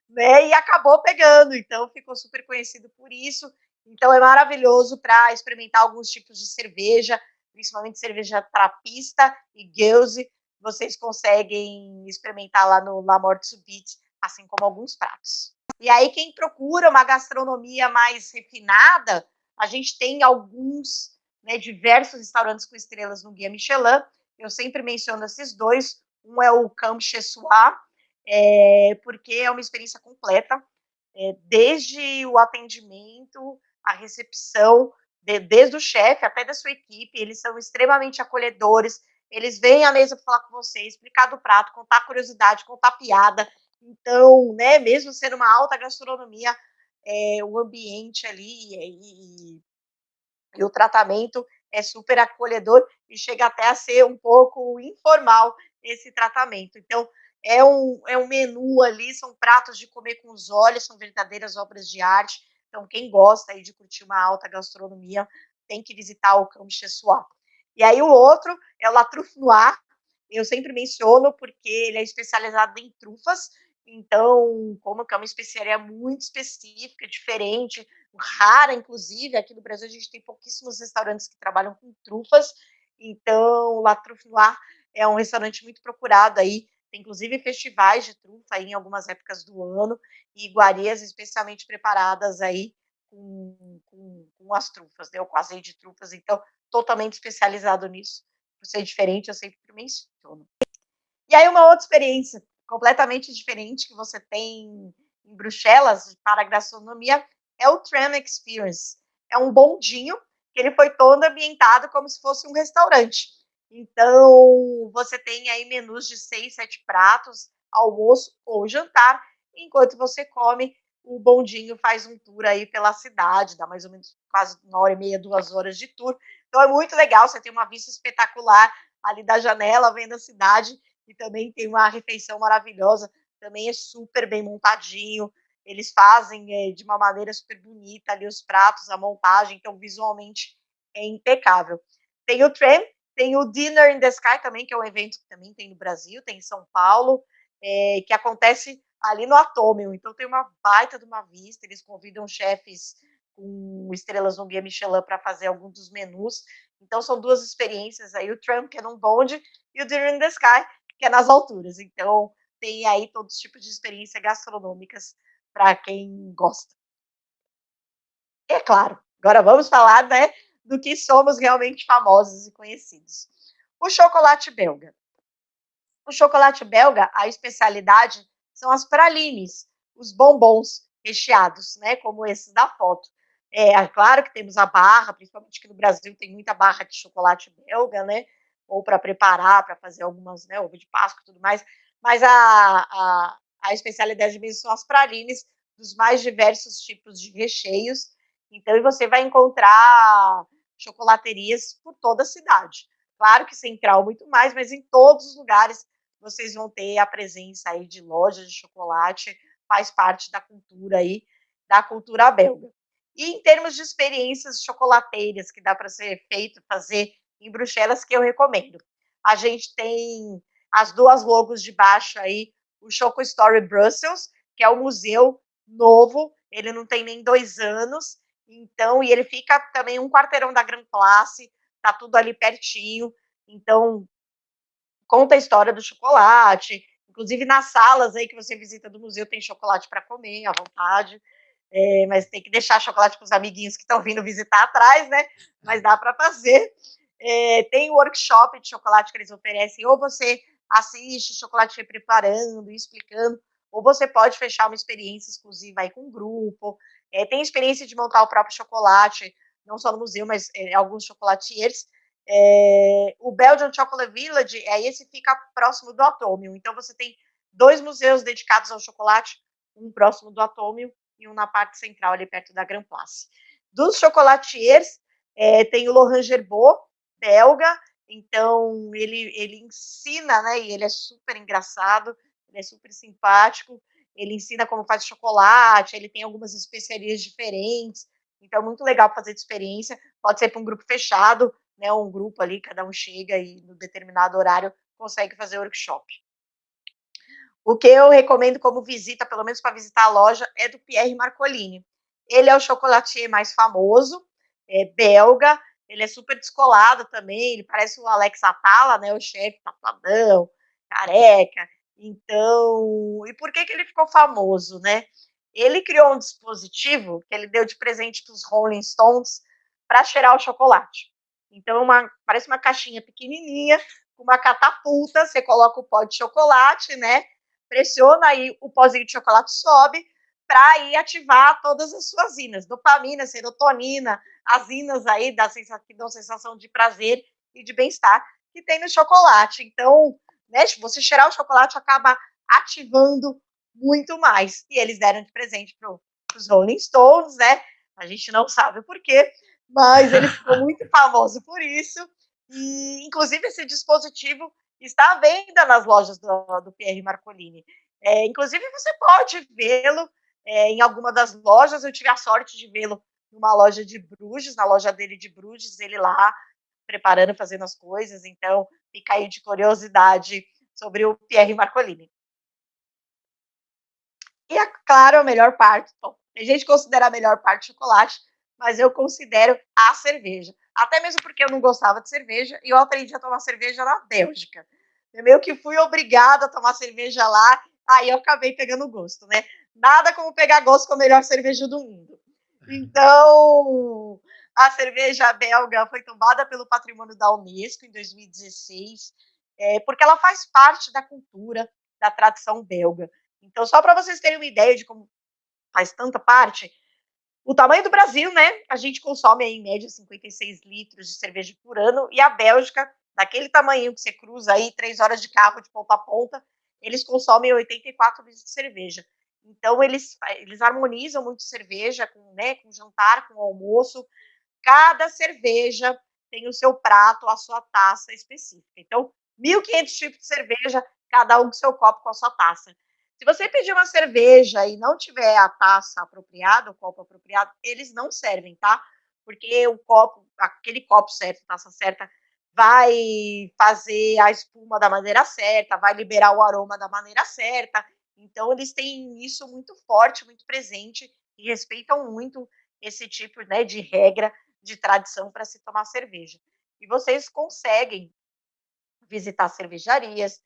né? E acabou pegando. Então ficou super conhecido por isso. Então é maravilhoso para experimentar alguns tipos de cerveja, principalmente cerveja trapista e gueuze. Vocês conseguem experimentar lá no La Morte Subite, assim como alguns pratos. E aí, quem procura uma gastronomia mais refinada, a gente tem alguns, né, diversos restaurantes com estrelas no Guia Michelin. Eu sempre menciono esses dois. Um é o Camp Chez Soi, porque é uma experiência completa, desde o atendimento, a recepção, desde o chefe até da sua equipe. Eles são extremamente acolhedores. Eles vêm à mesa para falar com você, explicar do prato, contar curiosidade, contar piada. Então, né, mesmo sendo uma alta gastronomia, o ambiente ali e o tratamento é super acolhedor e chega até a ser um pouco informal esse tratamento. Então, é um menu ali, são pratos de comer com os olhos, são verdadeiras obras de arte. Então, quem gosta aí de curtir uma alta gastronomia tem que visitar o Camp Chez Soi. E aí o outro é o La Truffe Noire. Eu sempre menciono porque ele é especializado em trufas. Então, como que é uma especiaria muito específica, diferente, rara, inclusive, aqui no Brasil a gente tem pouquíssimos restaurantes que trabalham com trufas. Então, La Truffe Noire é um restaurante muito procurado aí. Tem inclusive festivais de trufa aí em algumas épocas do ano e iguarias especialmente preparadas aí com as trufas, né? O azeite de trufas. Então, totalmente especializado nisso. Por ser diferente, eu sempre menciono. E aí, uma outra experiência completamente diferente que você tem em Bruxelas para a gastronomia é o Tram Experience. É um bondinho que ele foi todo ambientado como se fosse um restaurante. Então, você tem aí menus de 6, 7 pratos, almoço ou jantar, enquanto você come, o bondinho faz um tour aí pela cidade, dá mais ou menos quase 1h30, 2 horas de tour. Então é muito legal, você tem uma vista espetacular ali da janela, vendo a cidade, e também tem uma refeição maravilhosa, também é super bem montadinho. Eles fazem de uma maneira super bonita ali os pratos, a montagem, então visualmente é impecável. Tem o Tram, tem o Dinner in the Sky também, que é um evento que também tem no Brasil, tem em São Paulo, que acontece ali no Atômio. Então tem uma baita de uma vista, eles convidam chefes com estrelas no Guia Michelin para fazer alguns dos menus. Então são duas experiências aí, o Tram, que é num bonde, e o Dinner in the Sky, que é nas alturas. Então tem aí todos os tipos de experiências gastronômicas para quem gosta. É claro, agora vamos falar, né, do que somos realmente famosos e conhecidos. O chocolate belga. O chocolate belga, a especialidade são as pralines, os bombons recheados, né, como esses da foto. Claro que temos a barra, principalmente aqui no Brasil tem muita barra de chocolate belga, né, ou para preparar, para fazer algumas, né, ovo de Páscoa e tudo mais, mas a especialidade mesmo são as pralines, dos mais diversos tipos de recheios. Então, e você vai encontrar chocolaterias por toda a cidade. Claro que Central muito mais, mas em todos os lugares vocês vão ter a presença aí de lojas de chocolate, faz parte da cultura aí, da cultura belga. E em termos de experiências chocolateiras que dá para ser feito, fazer em Bruxelas, que eu recomendo. A gente tem as duas logos de baixo aí, o Choco Story Brussels, que é um museu novo, ele não tem nem 2 anos, então, e ele fica também um quarteirão da Grand Place, tá tudo ali pertinho, então conta a história do chocolate, inclusive nas salas aí que você visita do museu tem chocolate para comer à vontade. mas tem que deixar chocolate para os amiguinhos que estão vindo visitar atrás, né? Mas dá para fazer. Tem workshop de chocolate que eles oferecem, ou você assiste o chocolate preparando, explicando, ou você pode fechar uma experiência exclusiva aí com um grupo. Tem experiência de montar o próprio chocolate, não só no museu, mas alguns chocolatiers. O Belgian Chocolate Village, esse fica próximo do Atômio. Então você tem 2 museus dedicados ao chocolate, um próximo do Atômio e um na parte central, ali perto da Grand Place. Dos chocolatiers, tem o Laurent Gerbeau, belga, então ele ensina, né, e ele é super engraçado, ele é super simpático, ele ensina como faz chocolate, ele tem algumas especiarias diferentes, então muito legal fazer de experiência, pode ser para um grupo fechado, né, um grupo ali, cada um chega e no determinado horário consegue fazer workshop. O que eu recomendo como visita, pelo menos para visitar a loja, é do Pierre Marcolini. Ele é o chocolatier mais famoso, é belga, ele é super descolado também, ele parece o Alex Atala, né, o chefe tapadão, careca. Então, e por que ele ficou famoso, né? Ele criou um dispositivo que ele deu de presente para os Rolling Stones para cheirar o chocolate. Então, parece uma caixinha pequenininha, com uma catapulta, você coloca o pó de chocolate, né? Pressiona aí, o pozinho de chocolate sobe para aí ativar todas as suas inas, dopamina, serotonina, as inas aí que dão sensação de prazer e de bem-estar que tem no chocolate. Então, né, você cheirar o chocolate acaba ativando muito mais. E eles deram de presente para os Rolling Stones, né? A gente não sabe o porquê, mas ele ficou muito famoso por isso. E, inclusive, esse dispositivo está à venda nas lojas do Pierre Marcolini. Inclusive, você pode vê-lo em alguma das lojas. Eu tive a sorte de vê-lo numa loja de Bruges, na loja dele de Bruges, ele lá preparando, fazendo as coisas. Então, fica aí de curiosidade sobre o Pierre Marcolini. E, é claro, a melhor parte, bom, tem gente que considera a melhor parte chocolate, mas eu considero a cerveja. Até mesmo porque eu não gostava de cerveja e eu aprendi a tomar cerveja na Bélgica. Eu meio que fui obrigada a tomar cerveja lá, aí eu acabei pegando gosto, né? Nada como pegar gosto com a melhor cerveja do mundo. Então, a cerveja belga foi tombada pelo Patrimônio da Unesco em 2016, porque ela faz parte da cultura, da tradição belga. Então, só para vocês terem uma ideia de como faz tanta parte, o tamanho do Brasil, né? A gente consome aí, em média 56 litros de cerveja por ano, e a Bélgica, daquele tamanho que você cruza aí 3 horas de carro de ponta a ponta, eles consomem 84 litros de cerveja. Então, eles harmonizam muito cerveja com, né, com jantar, com almoço. Cada cerveja tem o seu prato, a sua taça específica. Então, 1.500 tipos de cerveja, cada um com seu copo com a sua taça. Se você pedir uma cerveja e não tiver a taça apropriada, o copo apropriado, eles não servem, tá? Porque o copo, aquele copo certo, taça certa, vai fazer a espuma da maneira certa, vai liberar o aroma da maneira certa. Então, eles têm isso muito forte, muito presente e respeitam muito esse tipo, né, de regra, de tradição para se tomar cerveja. E vocês conseguem visitar cervejarias,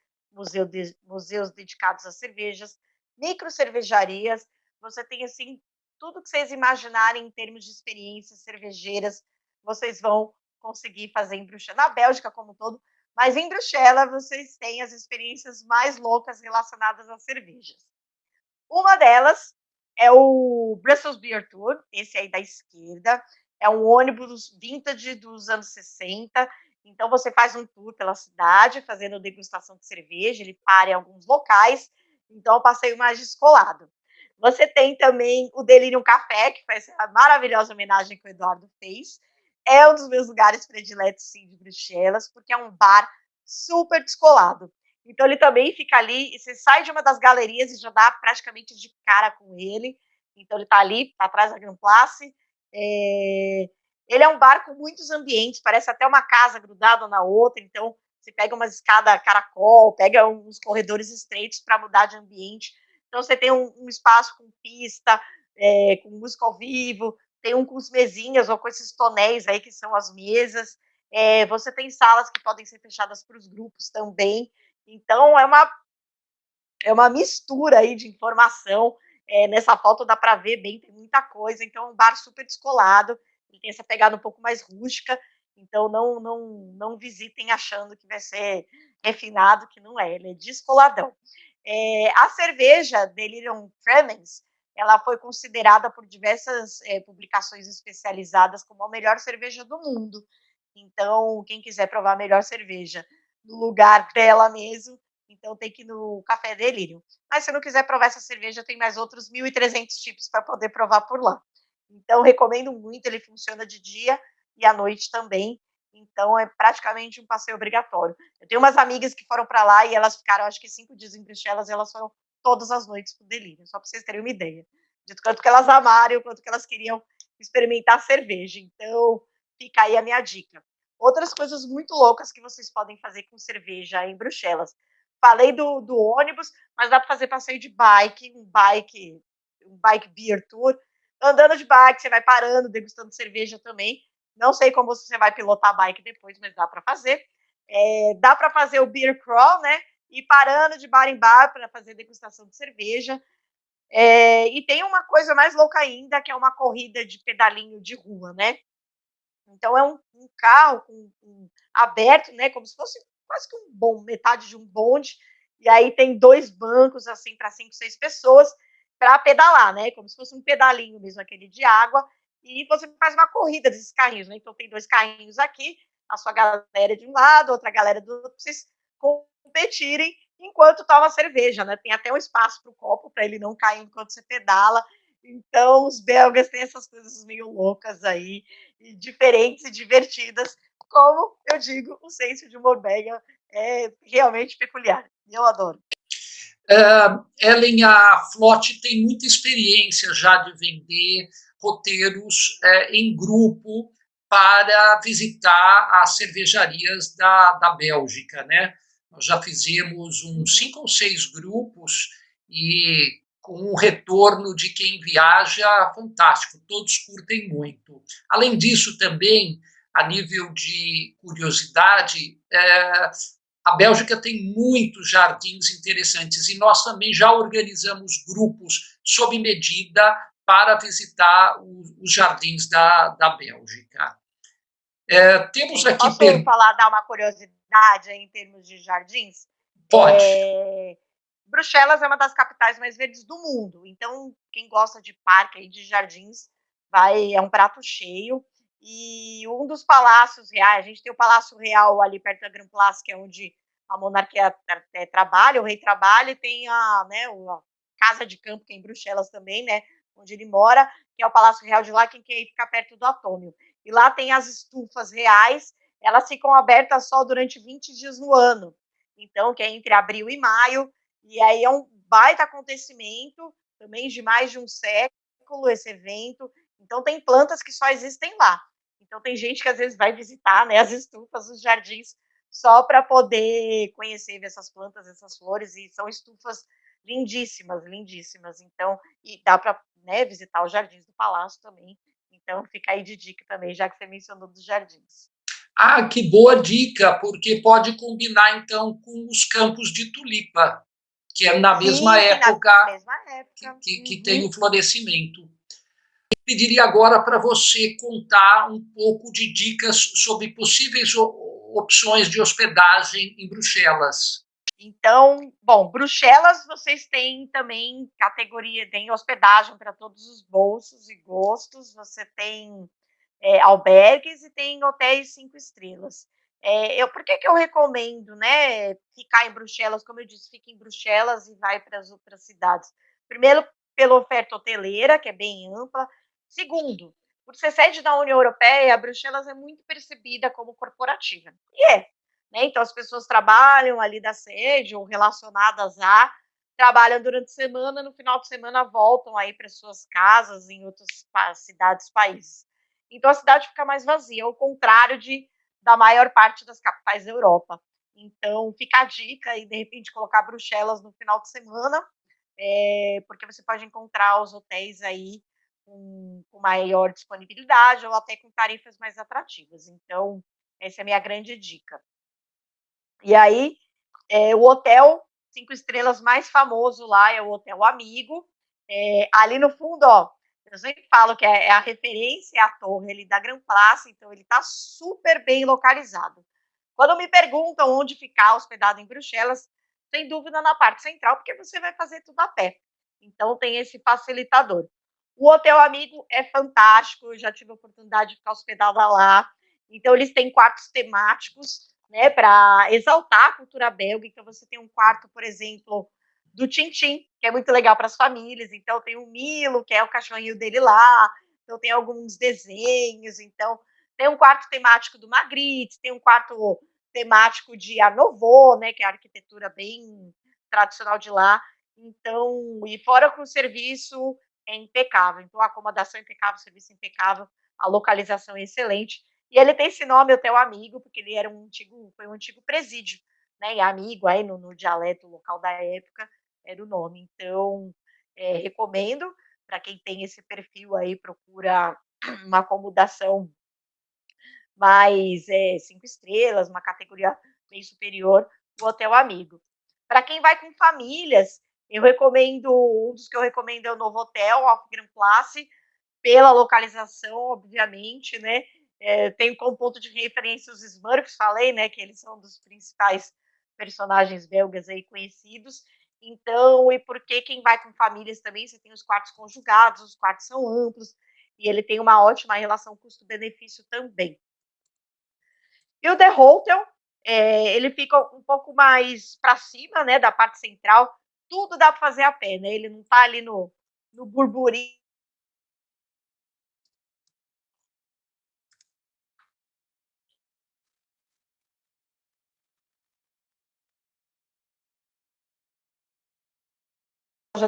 museus dedicados a cervejas, micro cervejarias. Você tem assim tudo que vocês imaginarem em termos de experiências cervejeiras, vocês vão conseguir fazer em Bruxelas, na Bélgica como um todo, mas em Bruxelas vocês têm as experiências mais loucas relacionadas às cervejas. Uma delas é o Brussels Beer Tour, esse aí da esquerda, é um ônibus vintage dos anos 60. Então você faz um tour pela cidade, fazendo degustação de cerveja, ele para em alguns locais, então é um passeio mais descolado. Você tem também o Delirium Café, que foi essa maravilhosa homenagem que o Eduardo fez. É um dos meus lugares prediletos, sim, de Bruxelas, porque é um bar super descolado. Então ele também fica ali, e você sai de uma das galerias e já dá praticamente de cara com ele. Então ele está ali, atrás da Grand Place. Ele é um bar com muitos ambientes, parece até uma casa grudada na outra. Então você pega umas escadas caracol, pega uns corredores estreitos para mudar de ambiente. Então você tem um espaço com pista, com música ao vivo, tem um com as mesinhas ou com esses tonéis aí que são as mesas. Você tem salas que podem ser fechadas para os grupos também. Então, é uma mistura aí de informação Nessa foto dá para ver bem, tem muita coisa, então é um bar super descolado, ele tem essa pegada um pouco mais rústica, então não visitem achando que vai ser refinado, que não é, ele é descoladão. A cerveja Delirium Tremens, ela foi considerada por diversas publicações especializadas como a melhor cerveja do mundo. Então, quem quiser provar a melhor cerveja no lugar dela mesmo, então tem que ir no Café Delirium. Mas se não quiser provar essa cerveja, tem mais outros 1.300 tipos para poder provar por lá. Então, recomendo muito, ele funciona de dia e à noite também. Então, é praticamente um passeio obrigatório. Eu tenho umas amigas que foram para lá e elas ficaram, acho que 5 dias em Bruxelas, e elas foram todas as noites pro Delírio, só para vocês terem uma ideia de quanto que elas amaram, quanto que elas queriam experimentar cerveja. Então, fica aí a minha dica. Outras coisas muito loucas que vocês podem fazer com cerveja em Bruxelas. Falei do ônibus, mas dá para fazer passeio de bike, um bike beer tour. Andando de bike, você vai parando, degustando cerveja também. Não sei como você vai pilotar a bike depois, mas dá para fazer. Dá para fazer o beer crawl, né? E parando de bar em bar para fazer degustação de cerveja. E tem uma coisa mais louca ainda, que é uma corrida de pedalinho de rua, né? Então é um carro aberto, né? Como se fosse quase que metade de um bonde. E aí tem 2 bancos assim para 5, 6 pessoas para pedalar, né? Como se fosse um pedalinho mesmo, aquele de água. E você faz uma corrida desses carrinhos, né? Então tem 2 carrinhos aqui, a sua galera de um lado, outra galera do outro, pra vocês competirem enquanto toma cerveja, né? Tem até um espaço para o copo para ele não cair enquanto você pedala. Então os belgas têm essas coisas meio loucas aí, e diferentes e divertidas, como eu digo, o senso de humor belga é realmente peculiar. E eu adoro. Ellen, a Flot tem muita experiência já de vender roteiros em grupo para visitar as cervejarias da Bélgica, né? Nós já fizemos uns 5 ou 6 grupos e com um retorno de quem viaja fantástico, todos curtem muito. Além disso, também, a nível de curiosidade, a Bélgica tem muitos jardins interessantes e nós também já organizamos grupos sob medida para visitar os jardins da Bélgica. Temos aqui. Posso falar, dar uma curiosidade em termos de jardins? Pode. Bruxelas é uma das capitais mais verdes do mundo, então quem gosta de parque e de jardins é um prato cheio. E um dos palácios reais, a gente tem o Palácio Real ali perto da Grand Place, que é onde a monarquia trabalha, o rei trabalha, e tem a casa de campo, que é em Bruxelas também, né, onde ele mora, que é o Palácio Real de lá, quem quer ficar perto do Atômio. E lá tem as estufas reais, elas ficam abertas só durante 20 dias no ano, então que é entre abril e maio, e aí é um baita acontecimento, também de mais de um século esse evento. Então tem plantas que só existem lá. Então tem gente que às vezes vai visitar, né, as estufas, os jardins, só para poder conhecer, ver essas plantas, essas flores, e são estufas lindíssimas, lindíssimas. Então, e dá para, né, visitar os jardins do palácio também. Então fica aí de dica também, já que você mencionou dos jardins. Ah, que boa dica, porque pode combinar então com os campos de tulipa, que é na mesma Sim, época na mesma época. que tem o florescimento. Pediria agora para você contar um pouco de dicas sobre possíveis opções de hospedagem em Bruxelas. Então, bom, Bruxelas vocês têm também categoria, tem hospedagem para todos os bolsos e gostos, você tem albergues e tem hotéis 5 estrelas. Por que eu recomendo, né, ficar em Bruxelas? Como eu disse, fica em Bruxelas e vai para as outras cidades. Primeiro, pela oferta hoteleira, que é bem ampla. Segundo, por ser sede da União Europeia, Bruxelas é muito percebida como corporativa. E né? Então, as pessoas trabalham ali da sede ou relacionadas trabalham durante a semana, no final de semana voltam aí para suas casas em outras cidades, países. Então a cidade fica mais vazia, ao contrário da maior parte das capitais da Europa. Então fica a dica e de repente colocar Bruxelas no final de semana, porque você pode encontrar os hotéis aí com maior disponibilidade ou até com tarifas mais atrativas. Então essa é a minha grande dica. E aí o hotel 5 estrelas mais famoso lá é o Hotel Amigo. Ali no fundo, ó, eu sempre falo que é a referência, é a torre ali da Grand Place, então ele está super bem localizado. Quando me perguntam onde ficar hospedado em Bruxelas, sem dúvida na parte central, porque você vai fazer tudo a pé. Então tem esse facilitador. O Hotel Amigo é fantástico, eu já tive a oportunidade de ficar hospedada lá. Então eles têm quartos temáticos, né, para exaltar a cultura belga. Então você tem um quarto, por exemplo, do Tintim, que é muito legal para as famílias. Então tem o Milo, que é o cachorrinho dele lá. Então tem alguns desenhos. Então tem um quarto temático do Magritte, tem um quarto temático de Art Nouveau, né, que é a arquitetura bem tradicional de lá. Então, e fora que o serviço é impecável. Então, a acomodação é impecável, o serviço é impecável, a localização é excelente. E ele tem esse nome, Hotel Amigo, porque ele era foi um antigo presídio, né? E amigo, aí no dialeto local da época, era o nome. Então, recomendo para quem tem esse perfil aí, procura uma acomodação mais 5 estrelas, uma categoria bem superior, o Hotel Amigo. Para quem vai com famílias, eu recomendo, um dos que eu recomendo é o Novo Hotel, Off Grand Place, pela localização, obviamente, né? Tem como ponto de referência os Smurfs, falei, né? Que eles são dos principais personagens belgas aí conhecidos. Então, e porque quem vai com famílias também, você tem os quartos conjugados, os quartos são amplos, e ele tem uma ótima relação custo-benefício também. E o The Hotel, ele fica um pouco mais para cima, né, da parte central. Tudo dá para fazer a pé, né? Ele não está ali no burburinho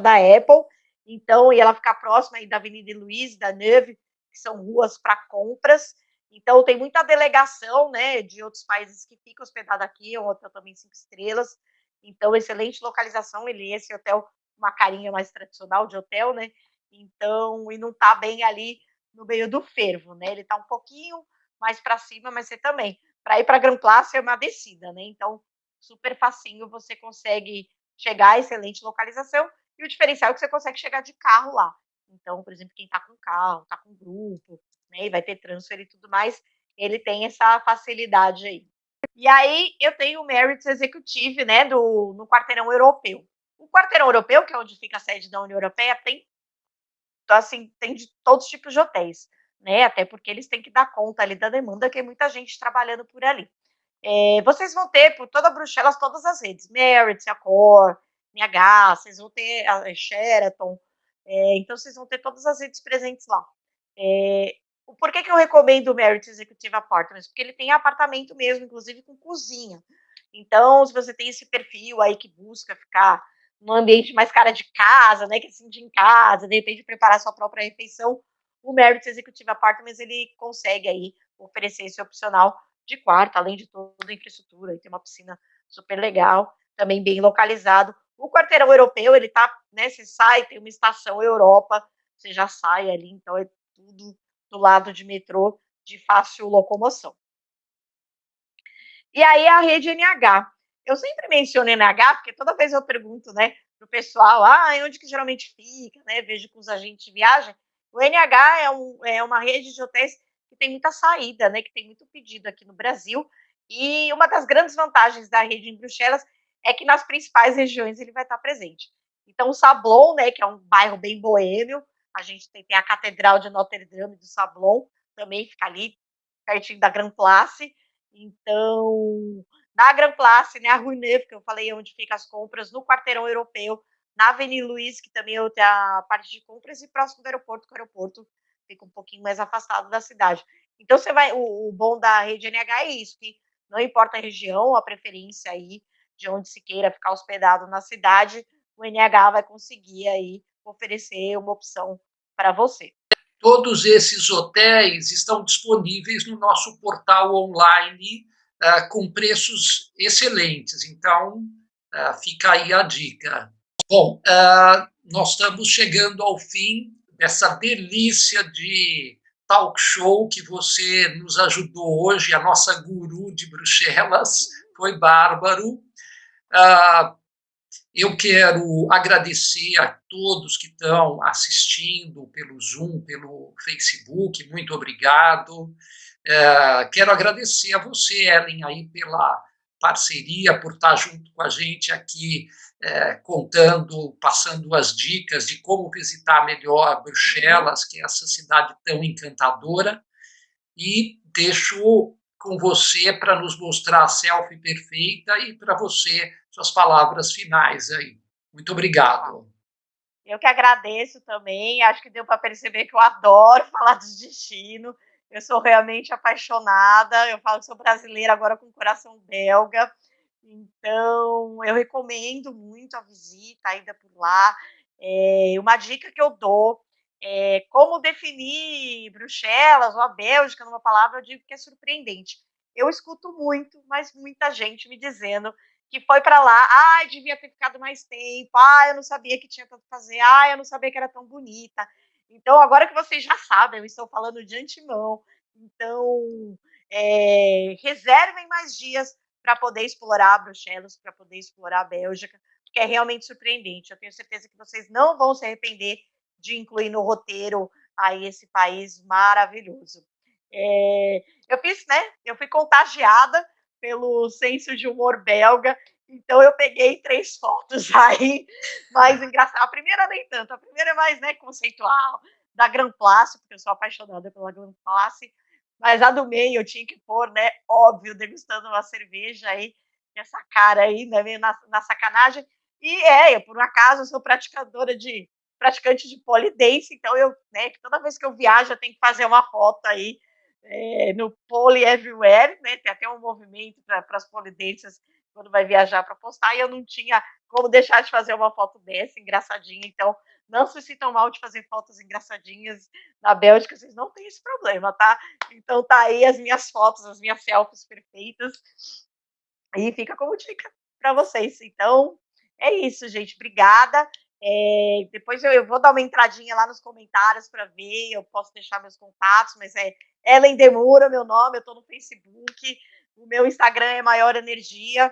da Apple. Então, e ela fica próxima aí da Avenida Luiz, da Neuve, que são ruas para compras. Então, tem muita delegação, né, de outros países que fica hospedado aqui, é um hotel também 5 estrelas. Então, excelente localização. Esse hotel, uma carinha mais tradicional de hotel, né? Então, e não está bem ali no meio do fervo, né? Ele está um pouquinho mais para cima, mas você também. Para ir para Grand Place é uma descida, né? Então, super facinho, você consegue chegar a excelente localização. E o diferencial é que você consegue chegar de carro lá. Então, por exemplo, quem está com carro, está com grupo, né, e vai ter transfer e tudo mais, ele tem essa facilidade aí. E aí eu tenho o Merit Executive, né, no quarteirão europeu. O quarteirão europeu, que é onde fica a sede da União Europeia, tem, assim, tem de todos os tipos de hotéis, né, até porque eles têm que dar conta ali da demanda, que é muita gente trabalhando por ali. Vocês vão ter por toda Bruxelas todas as redes, Merit, Accor, NH, vocês vão ter a Sheraton, então vocês vão ter todas as redes presentes lá. Por que eu recomendo o Merit Executive Apartments? Porque ele tem apartamento mesmo, inclusive com cozinha. Então, se você tem esse perfil aí que busca ficar num ambiente mais cara de casa, né, que se sentir em casa, de repente preparar sua própria refeição, o Merit Executive Apartments ele consegue aí oferecer esse opcional de quarto, além de toda a infraestrutura, e tem uma piscina super legal, também bem localizado. O quarteirão europeu, ele tá, né, você sai, tem uma estação Europa, você já sai ali, então é tudo do lado de metrô, de fácil locomoção. E aí a rede NH. Eu sempre menciono NH, porque toda vez eu pergunto, né, pro pessoal, onde que geralmente fica, né, vejo com os agentes de viagem. O NH é uma rede de hotéis que tem muita saída, né, que tem muito pedido aqui no Brasil, e uma das grandes vantagens da rede em Bruxelas é que nas principais regiões ele vai estar presente. Então, o Sablon, né, que é um bairro bem boêmio, a gente tem a Catedral de Notre Dame do Sablon, também fica ali pertinho da Grand Place. Então, na Grand Place, né, a Rue Neuve, que eu falei onde fica as compras, no quarteirão europeu, na Avenida Luiz, que também tem a parte de compras, e próximo do aeroporto, que o aeroporto fica um pouquinho mais afastado da cidade. Então, você vai, o bom da rede NH é isso, que não importa a região, a preferência aí de onde se queira ficar hospedado na cidade, o NH vai conseguir aí oferecer uma opção para você. Todos esses hotéis estão disponíveis no nosso portal online com preços excelentes. Então, fica aí a dica. Bom, nós estamos chegando ao fim dessa delícia de talk show que você nos ajudou hoje, a nossa guru de Bruxelas, foi bárbaro. Eu quero agradecer a todos que estão assistindo pelo Zoom, pelo Facebook, muito obrigado. Quero agradecer a você, Ellen, aí pela parceria, por estar junto com a gente aqui, contando, passando as dicas de como visitar melhor Bruxelas, que é essa cidade tão encantadora. E deixo com você para nos mostrar a selfie perfeita e para você suas palavras finais aí. Muito obrigado. Eu que agradeço também, acho que deu para perceber que eu adoro falar de destino, eu sou realmente apaixonada, eu falo que sou brasileira agora com coração belga, então eu recomendo muito a visita, a ida por lá. Uma dica que eu dou é como definir Bruxelas ou a Bélgica numa palavra, eu digo que é surpreendente. Eu escuto muito, mas muita gente me dizendo que foi para lá, devia ter ficado mais tempo, eu não sabia que tinha tanto a fazer, eu não sabia que era tão bonita. Então, agora que vocês já sabem, eu estou falando de antemão, então reservem mais dias para poder explorar Bruxelas, para poder explorar a Bélgica, porque é realmente surpreendente. Eu tenho certeza que vocês não vão se arrepender de incluir no roteiro aí esse país maravilhoso. Eu fiz, né? Eu fui contagiada pelo senso de humor belga, então eu peguei 3 fotos aí, mais engraçadas. A primeira nem tanto, a primeira é mais, né, conceitual, da Grand Place, porque eu sou apaixonada pela Grand Place, mas a do meio eu tinha que pôr, né, óbvio, degustando uma cerveja aí, essa cara aí, né, meio na sacanagem. E eu, por um acaso, sou praticante de pole dance, então eu, né, toda vez que eu viajo, eu tenho que fazer uma foto aí no Pole Everywhere, né? Tem até um movimento para as polidenses quando vai viajar para postar, e eu não tinha como deixar de fazer uma foto dessa, engraçadinha. Então, não se sintam mal de fazer fotos engraçadinhas na Bélgica, vocês não têm esse problema, tá? Então, tá aí as minhas fotos, as minhas selfies perfeitas, e fica como dica para vocês. Então, é isso, gente. Obrigada. Depois eu vou dar uma entradinha lá nos comentários para ver, eu posso deixar meus contatos, mas é Ellen Demura, meu nome, eu estou no Facebook, o meu Instagram é Maior Energia.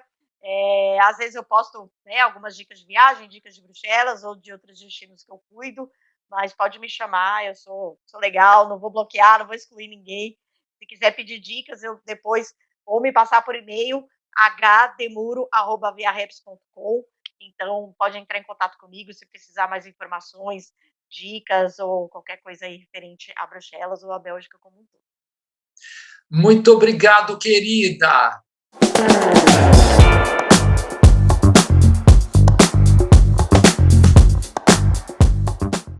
Às vezes eu posto, né, algumas dicas de viagem, dicas de Bruxelas ou de outros destinos que eu cuido, mas pode me chamar, eu sou legal, não vou bloquear, não vou excluir ninguém. Se quiser pedir dicas, eu depois ou me passar por e-mail, hdemuro@viareps.com. Então, pode entrar em contato comigo se precisar mais informações, dicas ou qualquer coisa aí referente a Bruxelas ou a Bélgica como um todo. Muito obrigado, querida.